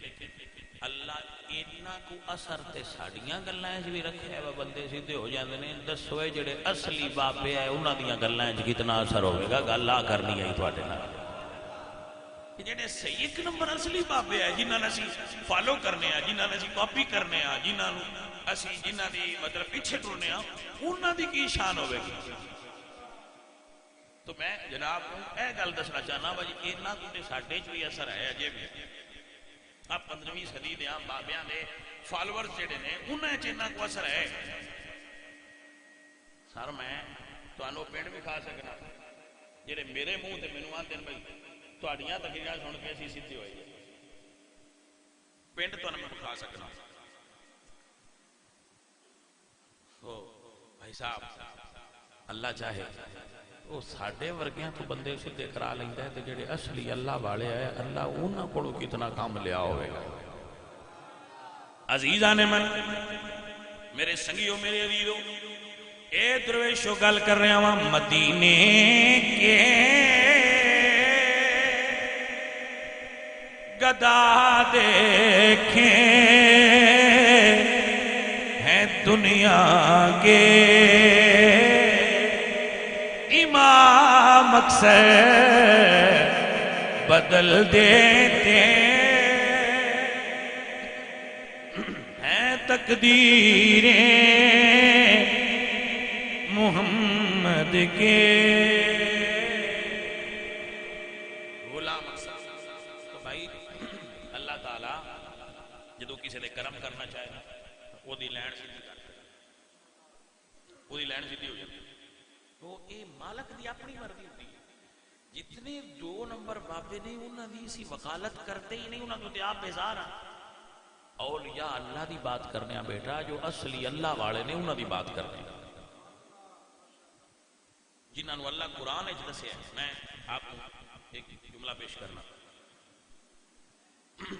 اللہ اتنا کو اثر تے ساڈیاں گلاں وچ بھی رکھیا ہے بندے سیدھے ہو جاندے نے. دسو جڑے اصلی بابے ہے انہاں دیاں گلاں وچ کتنا اثر ہوے گا. گل آ کرنی ہے تواڈے نال جڑے صحیح ایک نمبر اصلی بابے ہیں جنہاں اسی فالو کرنے ہیں جنہاں اسی کاپی کرنے ہیں جنہاں اسی جنہاں دی مطلب پیچھے ٹرنے ہیں انہاں دی کی شان ہوے گی. تو میں جناب اے گل دسنا چاہنا بھائی انہاں تے ساڈے چ بھی اثر ہے اجے بھی. اب 15ویں صدی دے بابیاں دے فالوورز جڑے نے انہاں چ انہاں کو اثر ہے. سر میں تانوں پنڈ بھی کھا سکنا جڑے میرے منہ تے مینوں آندے بھائی تہاڈیاں تقریراں سن کے اسی سیدھے ہوئے جائے. پنڈ تانوں میں کھا سکنا. تو بھائی صاحب اللہ چاہے وہ ساڈے ورگیاں تو بندے سیدھے کرا لیندا ہے تے جڑے اصلی اللہ والے ہیں اللہ انہاں کولوں کتنا کام لیا ہوئے گا. عزیزان من میرے سنگیو میرے عزیزو اے درویشو گل کر رہے ہیں مدینے کے گدا دیکھیں ہیں دنیا کے امام اکثر بدل دیتے ہیں تقدیریں محمد کے. کسی نے کرم کرنا چاہے وہ دی لین سیدھی کرتا وہ دی لین سیدھی ہو جاتی. تو اے مالک دی اپنی مرضی ہوتی ہے. جتنے 2 نمبر بابے نے انہاں دی اسی وکالت کرتے ہی نہیں. انہاں تو آپ بیزار ہیں. اولیاء اللہ دی بات کرنے ہیں بیٹا جو اصلی اللہ والے نے انہاں دی بات کرنے ہیں جنہاں نو اللہ قرآن اچ دسیا. میں آپ کو ایک جملہ پیش کرنا.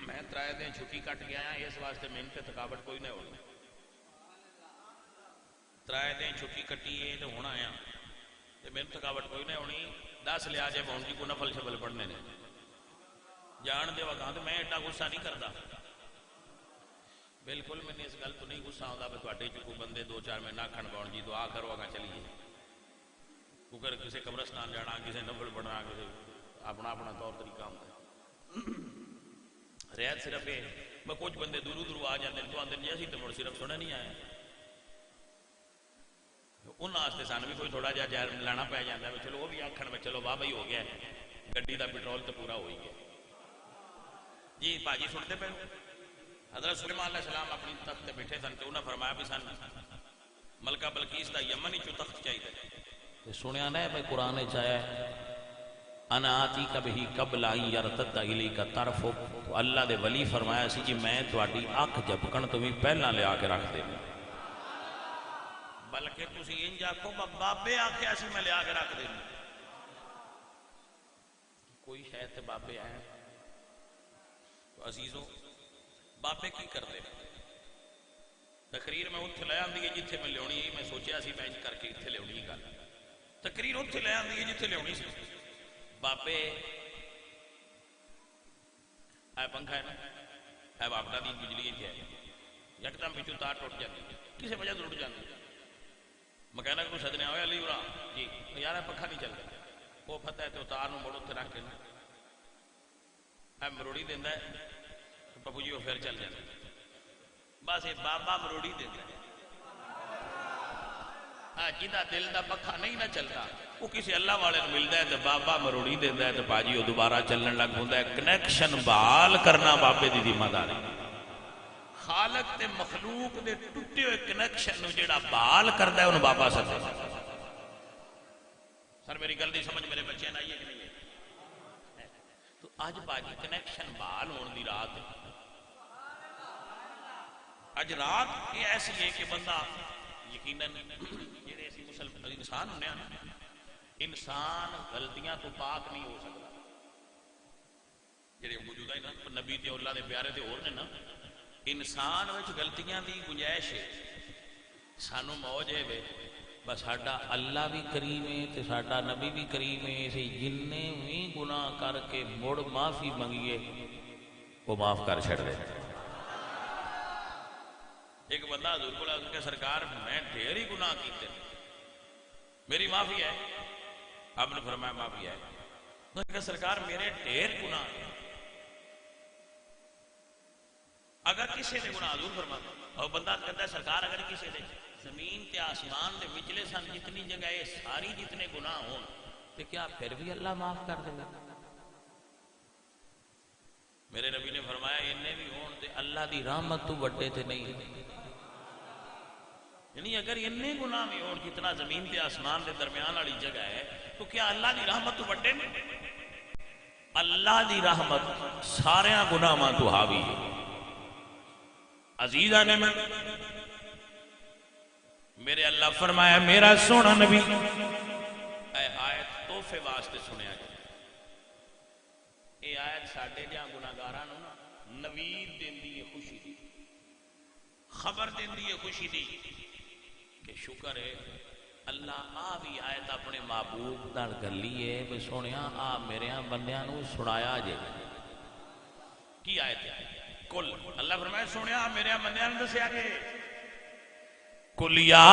میں 3 دن چھٹی کٹ گیا ہاں اس واسطے میں ان پہ تھکاوٹ کوئی نہیں ہونا. 3 دن چھٹی کٹی ہے تو ہونا آیا تو میرے تھکاوٹ کوئی نہیں ہونی. 10 لیا جائے بہن جی کو نفل شفل پڑھنے نے جان دے وقت تو میں ایڈا غصہ نہیں کرتا. بالکل میں نے اس گل تو نہیں غصہ ہوتا بھی تھوڑے چ کوئی بندے 2-4 میں نہ کھن پاؤ جی دعا کرو اگاں چلیے. کیونکہ کسی قبرستان جانا کسی نفل پڑھنا کسی اپنا اپنا طور طریقہ ہوتا ہے. رعایت صرف ہے میں کچھ بندے دوروں دوروں آ جاتے ہیں تو آتے ہیں جی تو مڑ صرف سنے نہیں آئے. ان واسطے سان بھی کوئی تھوڑا جہا جہر لانا پی جاتا ہے. چلو وہ بھی آخر میں چلو واہ بھائی ہو گیا ہے گڈی کا پٹرول تو پورا ہو ہی گیا. جی باجی سنتے پہ حضرت سلیمان علیہ السلام اپنی تخت تے بیٹھے سن تو انہیں فرمایا بھی سن ملکہ بلقیس دا یمن ہی چو تخت چاہیے. سنیا نا بھائی قرآن چاہیا انا آتی کبھی قبل آئی یرتد الی کا طرف. تو اللہ دے ولی فرمایا سی جی میں تواڈی اکھ جھپکن تو بھی پہلا لے آ کے رکھ دے. بلکہ تسی انج آکھو بابے آکھیا سی میں لے آ کے رکھ دے. کوئی شاید تے بابے آئے تو عزیزوں بابے کی کر دے. تقریر میں اتھے لے آندی ہے جتھے میں لیونی ہے. میں سوچیا سی میں کر کے اتھے لیونی گل تقریر اتھے لے آندی ہے جتھے لیونی سی. بابے اے پنکھا ہے نا اے باپڑا دی بجلی ہے یکدم پچھو تار ٹوٹ جاتی کسی وجہ سے ٹوٹ جاتی مکینک کو سدنے ہوئے علی برا جی یار پنکھا نہیں چلتا وہ پتہ ہے تو تار نو موڑو تے رکھ کے اے مروڑی دیندا ہے پپو جی وہ پھر چل جاتا بس یہ بابا مروڑی دیندا ہے ہاں جہاں دل دا پکھا نہیں نہ چلتا وہ کسی اللہ والے نے ملتا ہے تو بابا مروڑی دینا ہے تو باجی وہ دوبارہ چلن لگ ہوتا ہے کنیکشن بحال کرنا بابے دی ذمہ داری خالق تے مخلوق دے ٹوٹے ہوئے کنیکشن نو جڑا بحال کردا ہے انہوں بابا سدے سر میری گل دی سمجھ میرے بچے نہ آئی ہے کہ نہیں ہے تو آج باجی کنیکشن بحال ہونے دی رات ہے آج رات یہ ایسی ہے کہ بندہ یقیناً جڑے اسی مسلمان انسان ہونے ہیں انسان غلطیاں تو پاک نہیں ہو سکتا جڑے موجودہ ہی نا نبی تے اللہ دے پیارے تے اور نے نا انسان وچ غلطیاں دی گنجائش ہے سانو موج ہے وے بس ساڈا اللہ بھی کریم ہے تے ساڈا نبی بھی کریم ہے اسی جننے بھی گناہ کر کے مڑ معافی منگیے وہ معاف کر چھڑ دے ایک بندہ حضور کو لگا کہ سرکار میں ڈھیر ہی گناہ کیتے میری معافی ہے آپ نے فرمایا معافی ہے تو کہ سرکار میرے ڈھیر گناہ ہے اگر کسی نے گناہ حضور فرماتا اور بندہ کہتا ہے سرکار اگر کسی نے زمین تے آسمان دے وچلے سن جتنی جگہ ہے ساری جتنے گناہ ہوں تو کیا پھر بھی اللہ معاف کر دے گا میرے نبی نے فرمایا انہیں بھی ہون تے اللہ دی رحمت تو بڑے تھے نہیں یعنی اگر انہیں گناہ بھی ہون جتنا زمین تے آسمان دے درمیان والی جگہ ہے تو کیا اللہ دی رحمت تو بڑے نہیں اللہ دی رحمت سارے گناہاں تو حاوی ہے عزیزہ نے میں میرے اللہ فرمایا میرا سونا نبی اے آیت تحفے واسطے سنیا جائے یہ آیت ساڑھے جہاں گناہگاراں نا نوید دین دی خوشی دی خبر دین دی خوشی دی کہ شکر ہے اللہ بھی آیت اپنے محبوب نال گلی ہے بے سونیا میرے بندیاں نو سنایا جے کی آیت ہے کل اللہ فرمائے سونیا میرے بندیاں نو دسیا کہ قل یا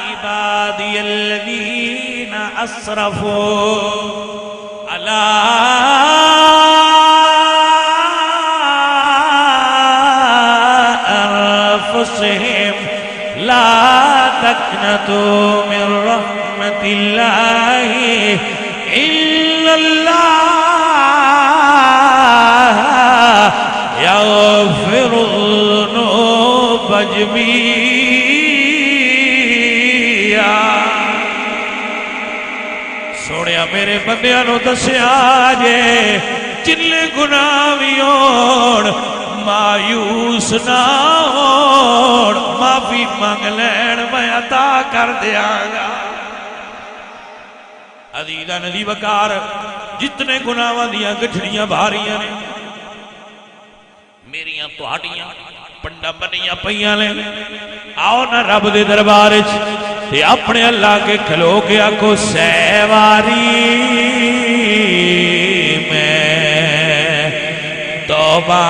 عبادی الذین اسرفوا علی انفسہم لا تقنطوا من رحمت اللہ ان اللہ یغفر الذنوب جميعا سونیا میرے بندیاں نو دسیا جے جنلے گناہ بھی ہون مایوس نہ ہون معافی مانگ لین میں عطا کر دیا گا عزیزہ ندی وقار جتنے گناہاں دیاں گٹھڑیاں بھاریاں نے میریاں تہاڈیاں پنڈا بنیاں پئیاں لے آؤ نہ رب دے دربار تے اپنے اللہ کے کھلو کے آکو سیواری میں توبہ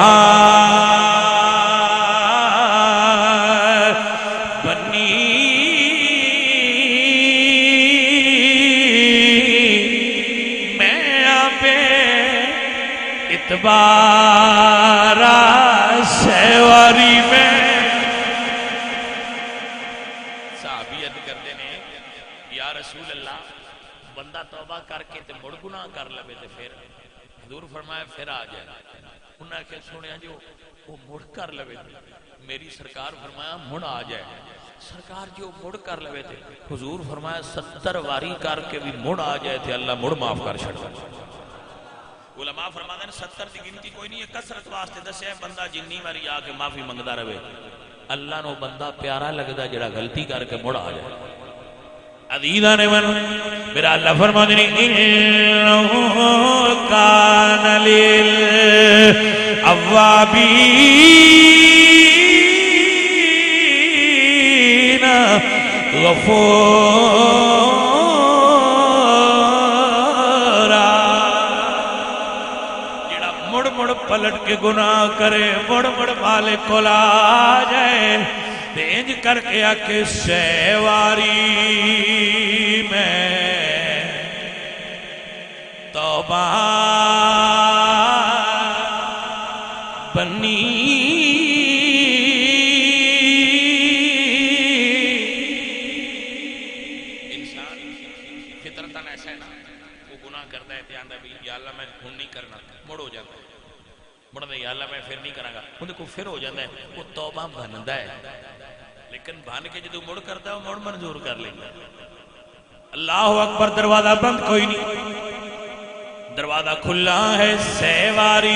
بنی میں آپے اتبارہ سیواری میں صحابیت کرتے نے یا رسول اللہ بندہ توبہ کر کے تے مڑ گناہ کر لبے تے پھر حضور فرمایا پھر آ جائے انہاں کہ سنیا جو وہ مڑ کر لبے میری سرکار فرمایا مڑ آ جائے سرکار جو مڑ کر لبے تے حضور فرمایا 70 واری کر کے بھی مڑ آ جائے تے اللہ مڑ معاف کر چھڑا علماء فرماتے ہیں 70 دی گنتی کوئی نہیں ہے کثرت واسطے دسے ہے بندہ جنی واری آ کے معافی منگدا رہے اللہ نو بندہ پیارا لگدا جڑا غلطی کر کے مڑ آ جائے عزیزہ نے من میرا اللہ فرماتے ہیں انہو کان للأوابین غفورا پلٹ کے گناہ کرے مڑ مڑ مالک کو آ جائے انج کر کے آکے سیواری میں توبہ بنی انسان فطرتاً ایسا ہے نا وہ گناہ کرتا ہے آندا بھی یا اللہ میں ہن نہیں کرنا مڑ ہو جاتا ہے مڑ یا اللہ میں پھر نہیں کراں گا اون کو پھر ہو جاتا ہے وہ توبہ بندا ہے لیکن بن کے جدوں مڑ کرتا ہے وہ مڑ منظور کر لیندا ہے اللہ اکبر دروازہ بند کوئی نہیں دروازہ کھلا ہے سیواری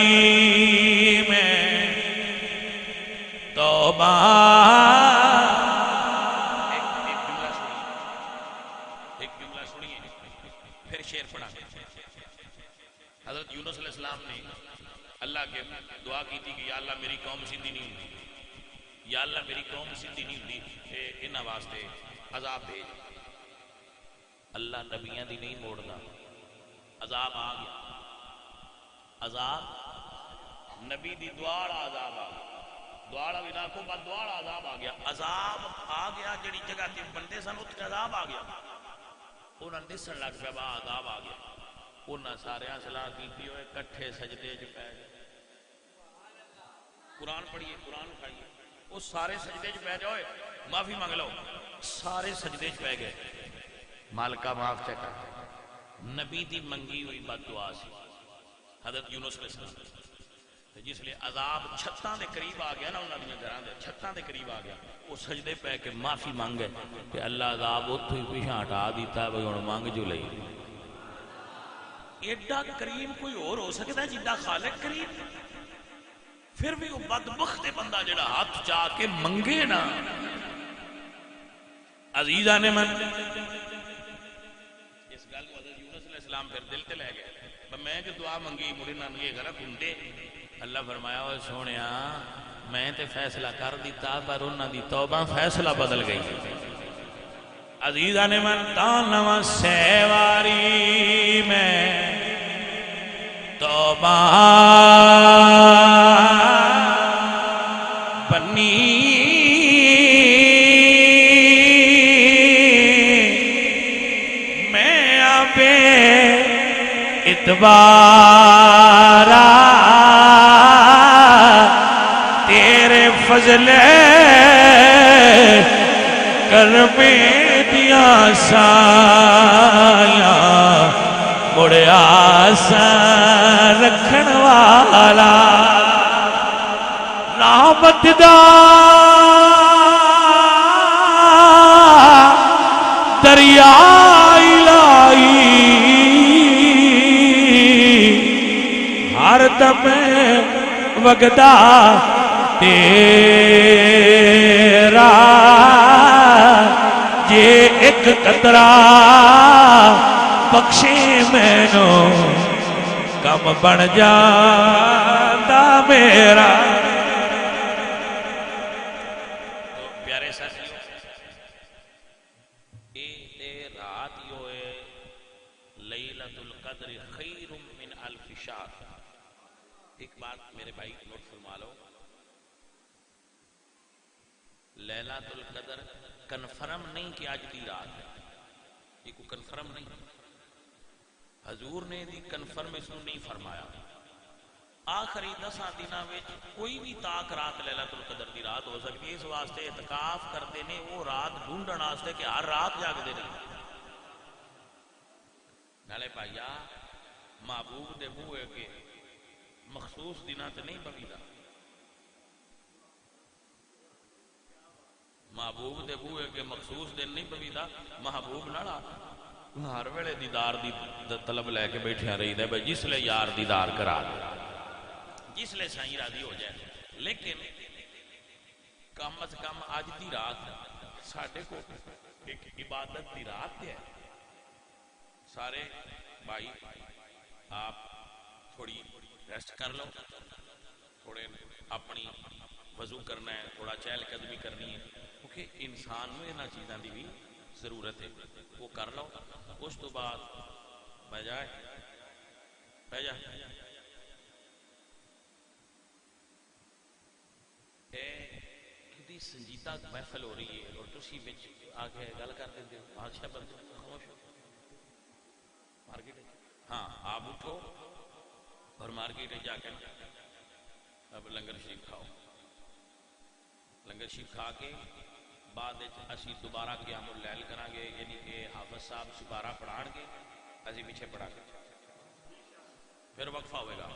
میں توبہ ایک جملہ سنیے پھر شعر پڑھا حضرت یونس علیہ السلام نے اللہ کے دعا کی تھی کہ یا اللہ میری قوم سیدھی نہیں ہوتی یا اللہ میری قوم سیدھی نہیں ہوتی انہاں واسطے عذاب بھیج اللہ نبیاں دی نہیں موڑنا عذاب آ گیا عذاب نبی دی دعا والا عذاب آ گیا دعا والا بھی نہ کو بعد دعا والا عذاب آ گیا عذاب آ گیا جڑی جگہ تے بندے سن اتنے عذاب آ گیا انہاں نے دسن لگ پیا با عذاب آ گیا انہاں سارے صلاح کیتی ہوئے کٹھے سجدے چ پے گئے قرآن پڑھیے قرآن اٹھائیے وہ سارے سجدے چ پے جاؤ معافی مانگ لو سارے سجدے چ پے گئے مالکا معاف چکا نبی دی منگی ہوئی بد دعا سی حضرت یونس علیہ السلام جس لئے عذاب چھتاں دے قریب آ گیا نا انہاں دیاں گھراں دے چھتاں دے قریب آ گیا وہ سجدے پہ کے معافی مانگے کہ اللہ عذاب اتھوں ہی پیچھے ہٹا دیتا ہے بھئی ہن مانگ جو لئی ایڈا کریم کوئی اور ہو سکتا ہے جیڈا خالق کریم پھر بھی وہ بدبخت بندہ جڑا ہاتھ چاہ کے منگے نا عزیزہ نے من اس گل کو حضرت یونس علیہ السلام پھر دل تے لے گئے میں جو دعا منگی مڑی ننگے گھر کھنڈے اللہ فرمایا اوے سونیا میں تے فیصلہ کر دیتا پر انہاں دی توبہ فیصلہ بدل گئی عزیزہ نے من تانوا سیواری میں توبہ بنی میں آبے اتبارا تیرے فضل کرمے دیا سایاں مڑے آسان رکھن والا رحمت دا دریا الہی ہر دم وگدا تیرا جے ایک قطرہ بخشے مینو کم بن جاتا میرا تو پیارے ساتھیو اے رات یو ہے لیلۃ القدر خیر من الف شہر ایک بات میرے بھائی نوٹ فرما لو لیلۃ القدر کنفرم نہیں کہ آج دی رات ہے یہ کو کنفرم نہیں حضور نے دی کنفرمیشن نہیں فرمایا آخری 10 دنوں میں کوئی بھی تاک رات لیلۃ القدر دی رات ہو سکتی ہے اس واسطے اعتکاف کرتے نے وہ رات ڈھونڈن واسطے کہ ہر رات جاگدے نہیں نالے بھائیا محبوب دے بوئے کے مخصوص دنوں تے نہیں بگیدا محبوب دے بوئے کے مخصوص دن نہیں بگیدا محبوب نالا ہر ویلے دیدار دی طلب لے کے بیٹھے رہی دے بھئی جس لے یار دیدار کرا دے جس لے سائیں راضی ہو جائے لیکن کم از کم آج دی رات ساڑھے کو ایک عبادت دی رات ہے سارے بھائی آپ تھوڑی ریسٹ کر لو تھوڑے اپنی وضو کرنا ہے تھوڑا چہل قدمی کرنی ہے کیونکہ انسان میں انہاں چیزاں دی بھی ضرورت ہے وہ کر لو اس تو بعد بہ جا ایڈی سنجیدہ محفل ہو رہی ہے اور تسی بچ آ کے گل کر دیتے ہو. بادشاہ بندے خاموش ہو. مارکیٹ ہاں آپ اٹھو اور مارکیٹ جا کے اب لنگر شریف کھاؤ. لنگر شریف کھا کے بعد اسی دوبارہ قیام اللیل کریں گے, یعنی کہ حافظ صاحب سپارہ پڑھان گے, اسی پیچھے پڑھا گے. پھر وقفہ ہوئے گا,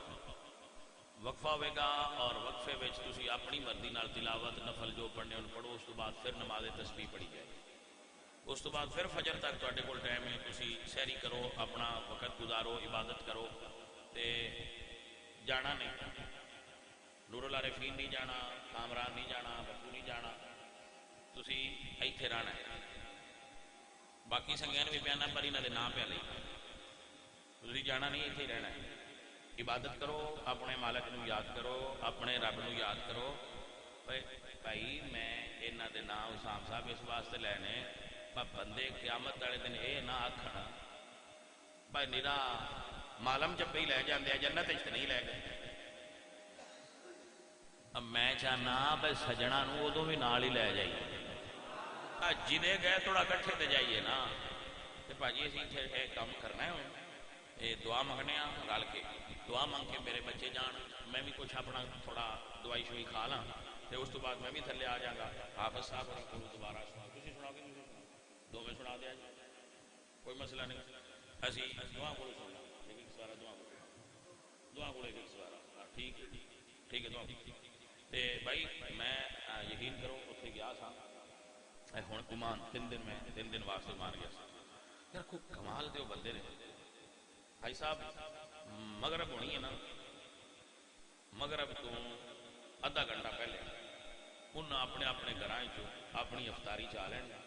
وقفہ ہوئے گا اور وقفے میں تسی اپنی مرضی نال تلاوت نفل جو پڑھنے ان پڑھو. اس تو بعد پھر نماز تسبیح پڑھی جائے. اس تو بعد پھر فجر تک تواڈے کول ٹائم ہے, تسی سحری کرو, اپنا وقت گزارو, عبادت کرو. تے جانا نہیں, نور العارفین نہیں جانا, کامران نہیں جانا, بپو نہیں جانا, تسی ایتھے رہنا ہے. باقی سنگیاں نے بھی پیانا پر انہاں دے نام پیا لئی, تسی جانا نہیں, ایتھے رہنا ہے. عبادت کرو, اپنے مالک نو یاد کرو, اپنے رب نو یاد کرو. بھائی میں انہاں دے نام حسام صاحب اس واسطے لینے بندے قیامت والے دن اے نہ آکھن بھائی نیرا مالم جبے ہی لے جاندے جنت وچ نہیں لے گئے. اب میں چاہنا بھائی سجنا نو ادو بھی نال ہی لے جائیے, جدے گئے تھوڑا کٹھے تے جائیے نا. تے بھاجی اسی اتنے کام کرنا ہے. ہوں یہ دعا منگنے رل کے, دعا منگ کے میرے بچے جان, میں بھی کچھ اپنا تھوڑا دوائی شوائی کھا لاں, تے اس تو بعد میں بھی تھلے آ جاں گا. حافظ صاحب کو دوبارہ تسی سناؤ گے, دو میں سنا دیا جی, کوئی مسئلہ نہیں. اسی دعا کو سننا, لیکن سارا دعا کو لے کے سارا ٹھیک ہے, ٹھیک ہے. دعا تے بھائی میں یقین کرو اتنے گیا تھا ہوں عمان 3 دن واسطے مان گیا یار. کوئی کمال دے بندے نے بھائی صاحب. مغرب ہونی ہے نا, مغرب تو آدھا گھنٹہ پہلے انہیں اپنے اپنے گھراں اپنی افطاری چاہ لینی.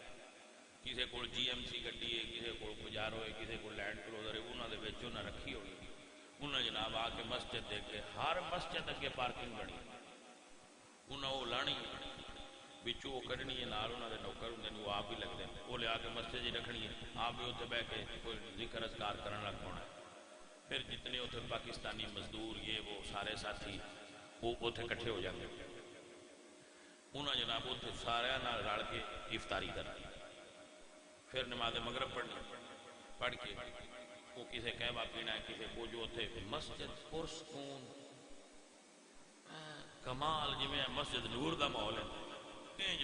کسی کو جی ایم سی گڈی ہے, کسی کو پجارو ہے, کسی کو لینڈ کروزر ہے, انہوں نے رکھی ہوئی. انہیں جناب آ کے مسجد دے کے, ہر مسجد اگے پارکنگ بنی, انہیں وہ لانی بچوں وہ کھڑنی ہے, نال انہوں نے نوکر ہوں وہ آپ بھی لگتے ہیں, وہ لیا کے مسجد ہی رکھنی ہے, آپ بھی اتنے بہ کے کوئی ذکر اذکار کرنے لگ پانا ہے. پھر جتنے اتنے پاکستانی مزدور یہ وہ سارے ساتھی وہ اتنے کٹھے ہو جاتے ہیں. انہیں جناب اتنے سارے رل کے افطاری کرنی, پھر نماز مغرب پڑھ کے وہ کسی قہوہ پینا ہے, کسی کو جو اتنے مسجد پرسکون کمال جی میں مسجد نور دا ماحول ہے,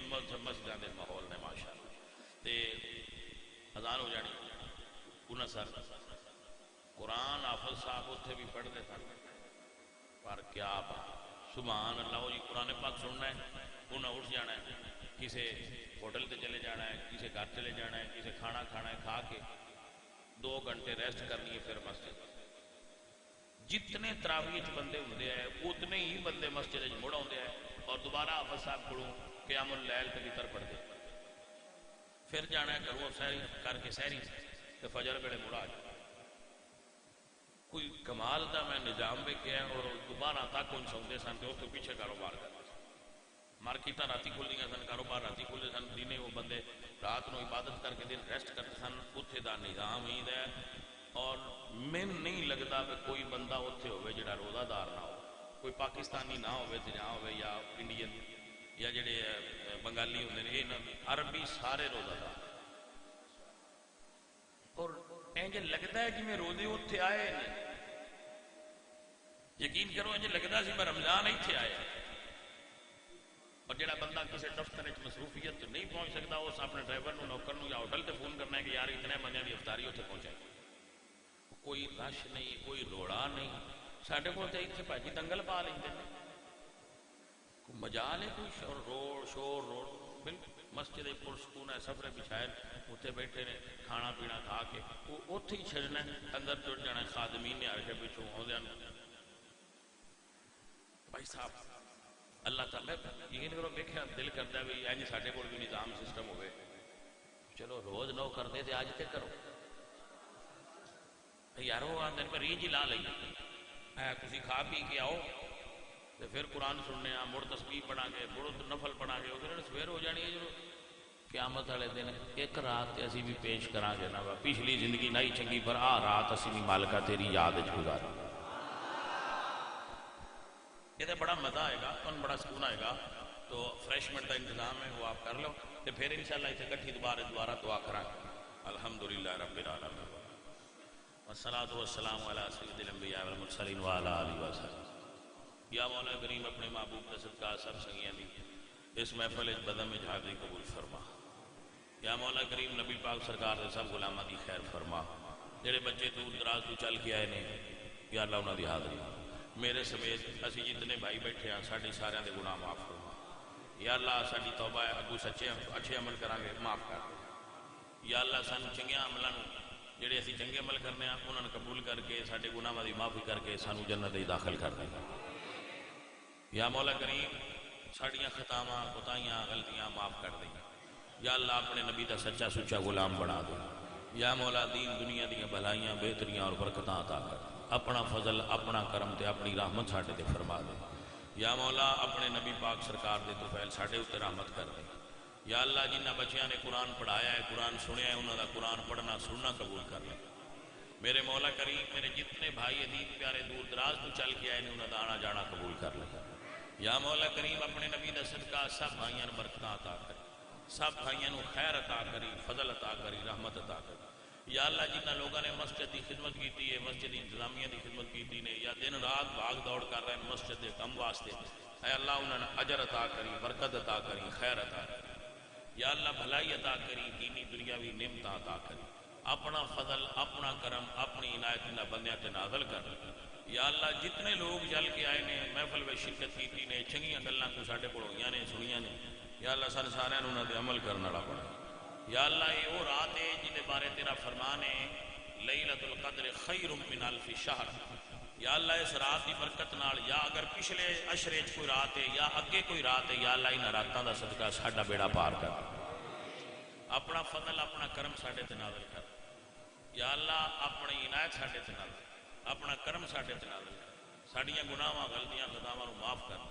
مسجدوں کے ماحول نے ماشاء اللہ. تے اذان ہو جانی, انہیں سر قرآن حافظ صاحب اتنے بھی پڑھتے تھے, پر کیا سبحان اللہ جی قرآن پاک سننا ہے. انہیں اٹھ جانا ہے, کسی ہوٹل تے چلے جانا ہے, کسی گھر چلے جانا ہے, کسی کھانا کھانا ہے, کھا کے 2 گھنٹے ریسٹ کرنی ہے, پھر مسجد. جتنے تراویح بندے ہوندے ہیں اتنے ہی بندے مسجد مڑ آتے ہیں اور دوبارہ حافظ صاحب کو قیام اللیل کے بھیتر پڑھتے. پھر جانا ہے گھروں سحری کر کے سحری تو فجر ویلے مڑ آ جائے. کوئی کمال دا میں نظام بھی کیا, اور دوبارہ تک ان سوندے سن تو اس پیچھے کاروبار کرتے سن. مارکیٹاں راتی کھلدیاں سن, کاروبار راتی کھلتے سن, دنے وہ بندے رات نو عبادت کر کے دن ریسٹ کرتے سن. اتنے دا نظام ہی ہے, اور من نہیں لگتا کہ کوئی بندہ اتنے ہوئے جڑا روزہ دار نہ ہو, کوئی پاکستانی نہ ہوئے تے نہ ہوئے, یا انڈین یا جڑے بنگالی ہوندے نے, یہ عربی سارے روزہ دار. اور انج لگتا ہے کہ میں روزے اتنے آئے نہیں, یقین کرو انج لگتا سی میں رمضان اتنے آیا. اور جڑا بندہ کسی دفتر مصروفیت نہیں پہنچ سکتا, اس اپنے ڈرائیور نو نوکر نو یا ہوٹل تے فون کرنا ہے کہ یار اتنے بندے کی افطاری اتنے پہنچائے. کوئی رش نہیں, کوئی روڑا نہیں. سارے کو اتنے بھاجی دنگل پا لیں, مجال ہے کوئی شور روڑ بالکل. مسجد پرسکون ہے, سفر بچھائے اتنے بیٹھے نے, کھانا پینا کھا کے وہ اتنے ہی چڑنا, اندر جڑ جانا. خادمین نے آ کے پچھوں آدھے بھائی صاحب اللہ تعالیٰ یقین کرو دیکھا دل کرتا بھی اج سارے کو بھی نظام سسٹم ہوئے. چلو روز نو کرتے تھے, اج تے کرو یار. وہ آدھے پر ریج ہی لا لئی, تھی کھا پی کے آؤ تو پھر قرآن سننے, مڑ تسبیح پڑھا گے, مڑ نفل پڑھا گے, وہ سویر ہو جانی ہے. جو قیامت والے دن ایک رات اسی بھی پیش کرا گے نا, پچھلی زندگی نہیں چنگی پر آ رات اسی بھی مالکا تیری یاد گزاری. یہ بڑا مزہ آئے گا, بڑا سکون آئے گا. تو فریشمنٹ کا انتظام ہے وہ آپ کر لو تو پھر انشاءاللہ اتنے کٹھی دوبارہ دعا کرا الحمدللہ رب العالمین والصلاۃ والسلام علی سید الانبیاء والمرسلین وعلی آلہ وصحبہ یا مولا کریم اپنے محبوب کا صدقہ سب سنگیاں دی اس محفل بدم میں حاضری قبول فرما یا مولا کریم نبی پاک سرکار دے سب غلامہ دی خیر فرما جڑے بچے دور دراز تو چل کے آئے نے یا اللہ انہاں دی حاضری میرے سمیت اسی جتنے بھائی بیٹھے ہیں ساڈے سارے دے گناہ معاف فرما یا اللہ ساڈی توبہ ہے اگو سچے اچھے عمل کران گے معاف کر یا اللہ سانو چنگیاں عملاں جڑے اسی چنگے عمل کرنے ہیں انہاں نوں قبول کر کے ساڈے گناہاں دی معافی کر کے سانو جنت وچ داخل کر دے یا مولا کریم ساڑیاں خطاواں کوتاہیاں غلطیاں معاف کر دیں یا اللہ اپنے نبی دا سچا سچا غلام بنا دے یا مولا دین دنیا دیاں بھلائیاں بہتریاں اور برکتاں عطا کر اپنا فضل اپنا کرم تے اپنی رحمت ساڈے تے فرما دے یا مولا اپنے نبی پاک سرکار دے توفیل ساڈے اوتے رحمت کر دے یا اللہ جنہاں بچیاں نے قرآن پڑھایا ہے قرآن سنیا ہے انہاں دا قرآن پڑھنا سننا قبول کر لے میرے مولا کریم میرے جتنے بھائی عزیز پیارے دور دراز تو چل کے آئے نے انہاں دا آنا جانا قبول کر لے یا مولا کریم اپنے نبی دا صدقہ سب بھائیاں نوں برکتاں عطا کر سب بھائیاں نوں خیر عطا کری فضل عطا کری رحمت عطا کری یا اللہ جنہاں لوگوں نے مسجد دی خدمت کیتی ہے مسجد انتظامیہ دی خدمت کیتی نے یا دن رات بھاگ دوڑ کر رہے ہیں مسجد دے کم واسطے اے اللہ انہاں نے اجر عطا کری برکت عطا کری خیر عطا کری یا اللہ بھلائی عطا کری دینی دنیاوی نعمتاں عطا کری اپنا فضل اپنا کرم اپنی عنایت انہاں بندیاں تے نازل کر یا اللہ جتنے لوگ جل کے آئے نے محفل میں شرکت کیتی نے چنگیاں گلاں کو ساڈے کول ہوئیاں نے سنیاں نے یا اللہ سارے سارے انہاں تے عمل کرن والا بنا یا اللہ یہ وہ رات ہے جن دے بارے تیرا فرمان ہے لیلۃ القدر خیر من الف شہر یا اللہ اس رات کی برکت نال یا اگر پچھلے عشرے کوئی رات ہے یا اگے کوئی رات ہے یا اللہ انہاں راتاں دا صدقہ ساڈا بیڑا پار کر اپنا فضل اپنا کرم ساڈے تے نازل کر یا اللہ اپنی عنایت ساڈے تے نازل اپنا کرم ساڈے تے نازل کر ساڈیاں گناہاں غلطیاں خطاواں نوں معاف کر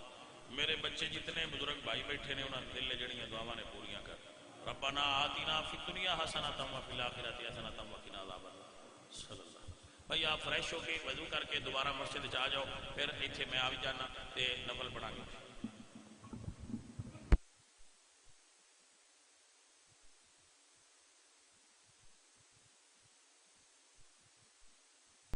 میرے بچے جتنے بزرگ بھائی بیٹھے نے انہاں دل جڑیاں دعاواں نے پوریاں کر ربنا آتنا فی الدنیا حسنۃ وفی الآخرۃ حسنۃ وقنا عذاب النار صلی اللہ بھائی آپ فریش ہو کے وضو کر کے دوبارہ مسجد آ جاؤ پھر ایتھے میں آ بھی جانا تے نفل پڑھاں گے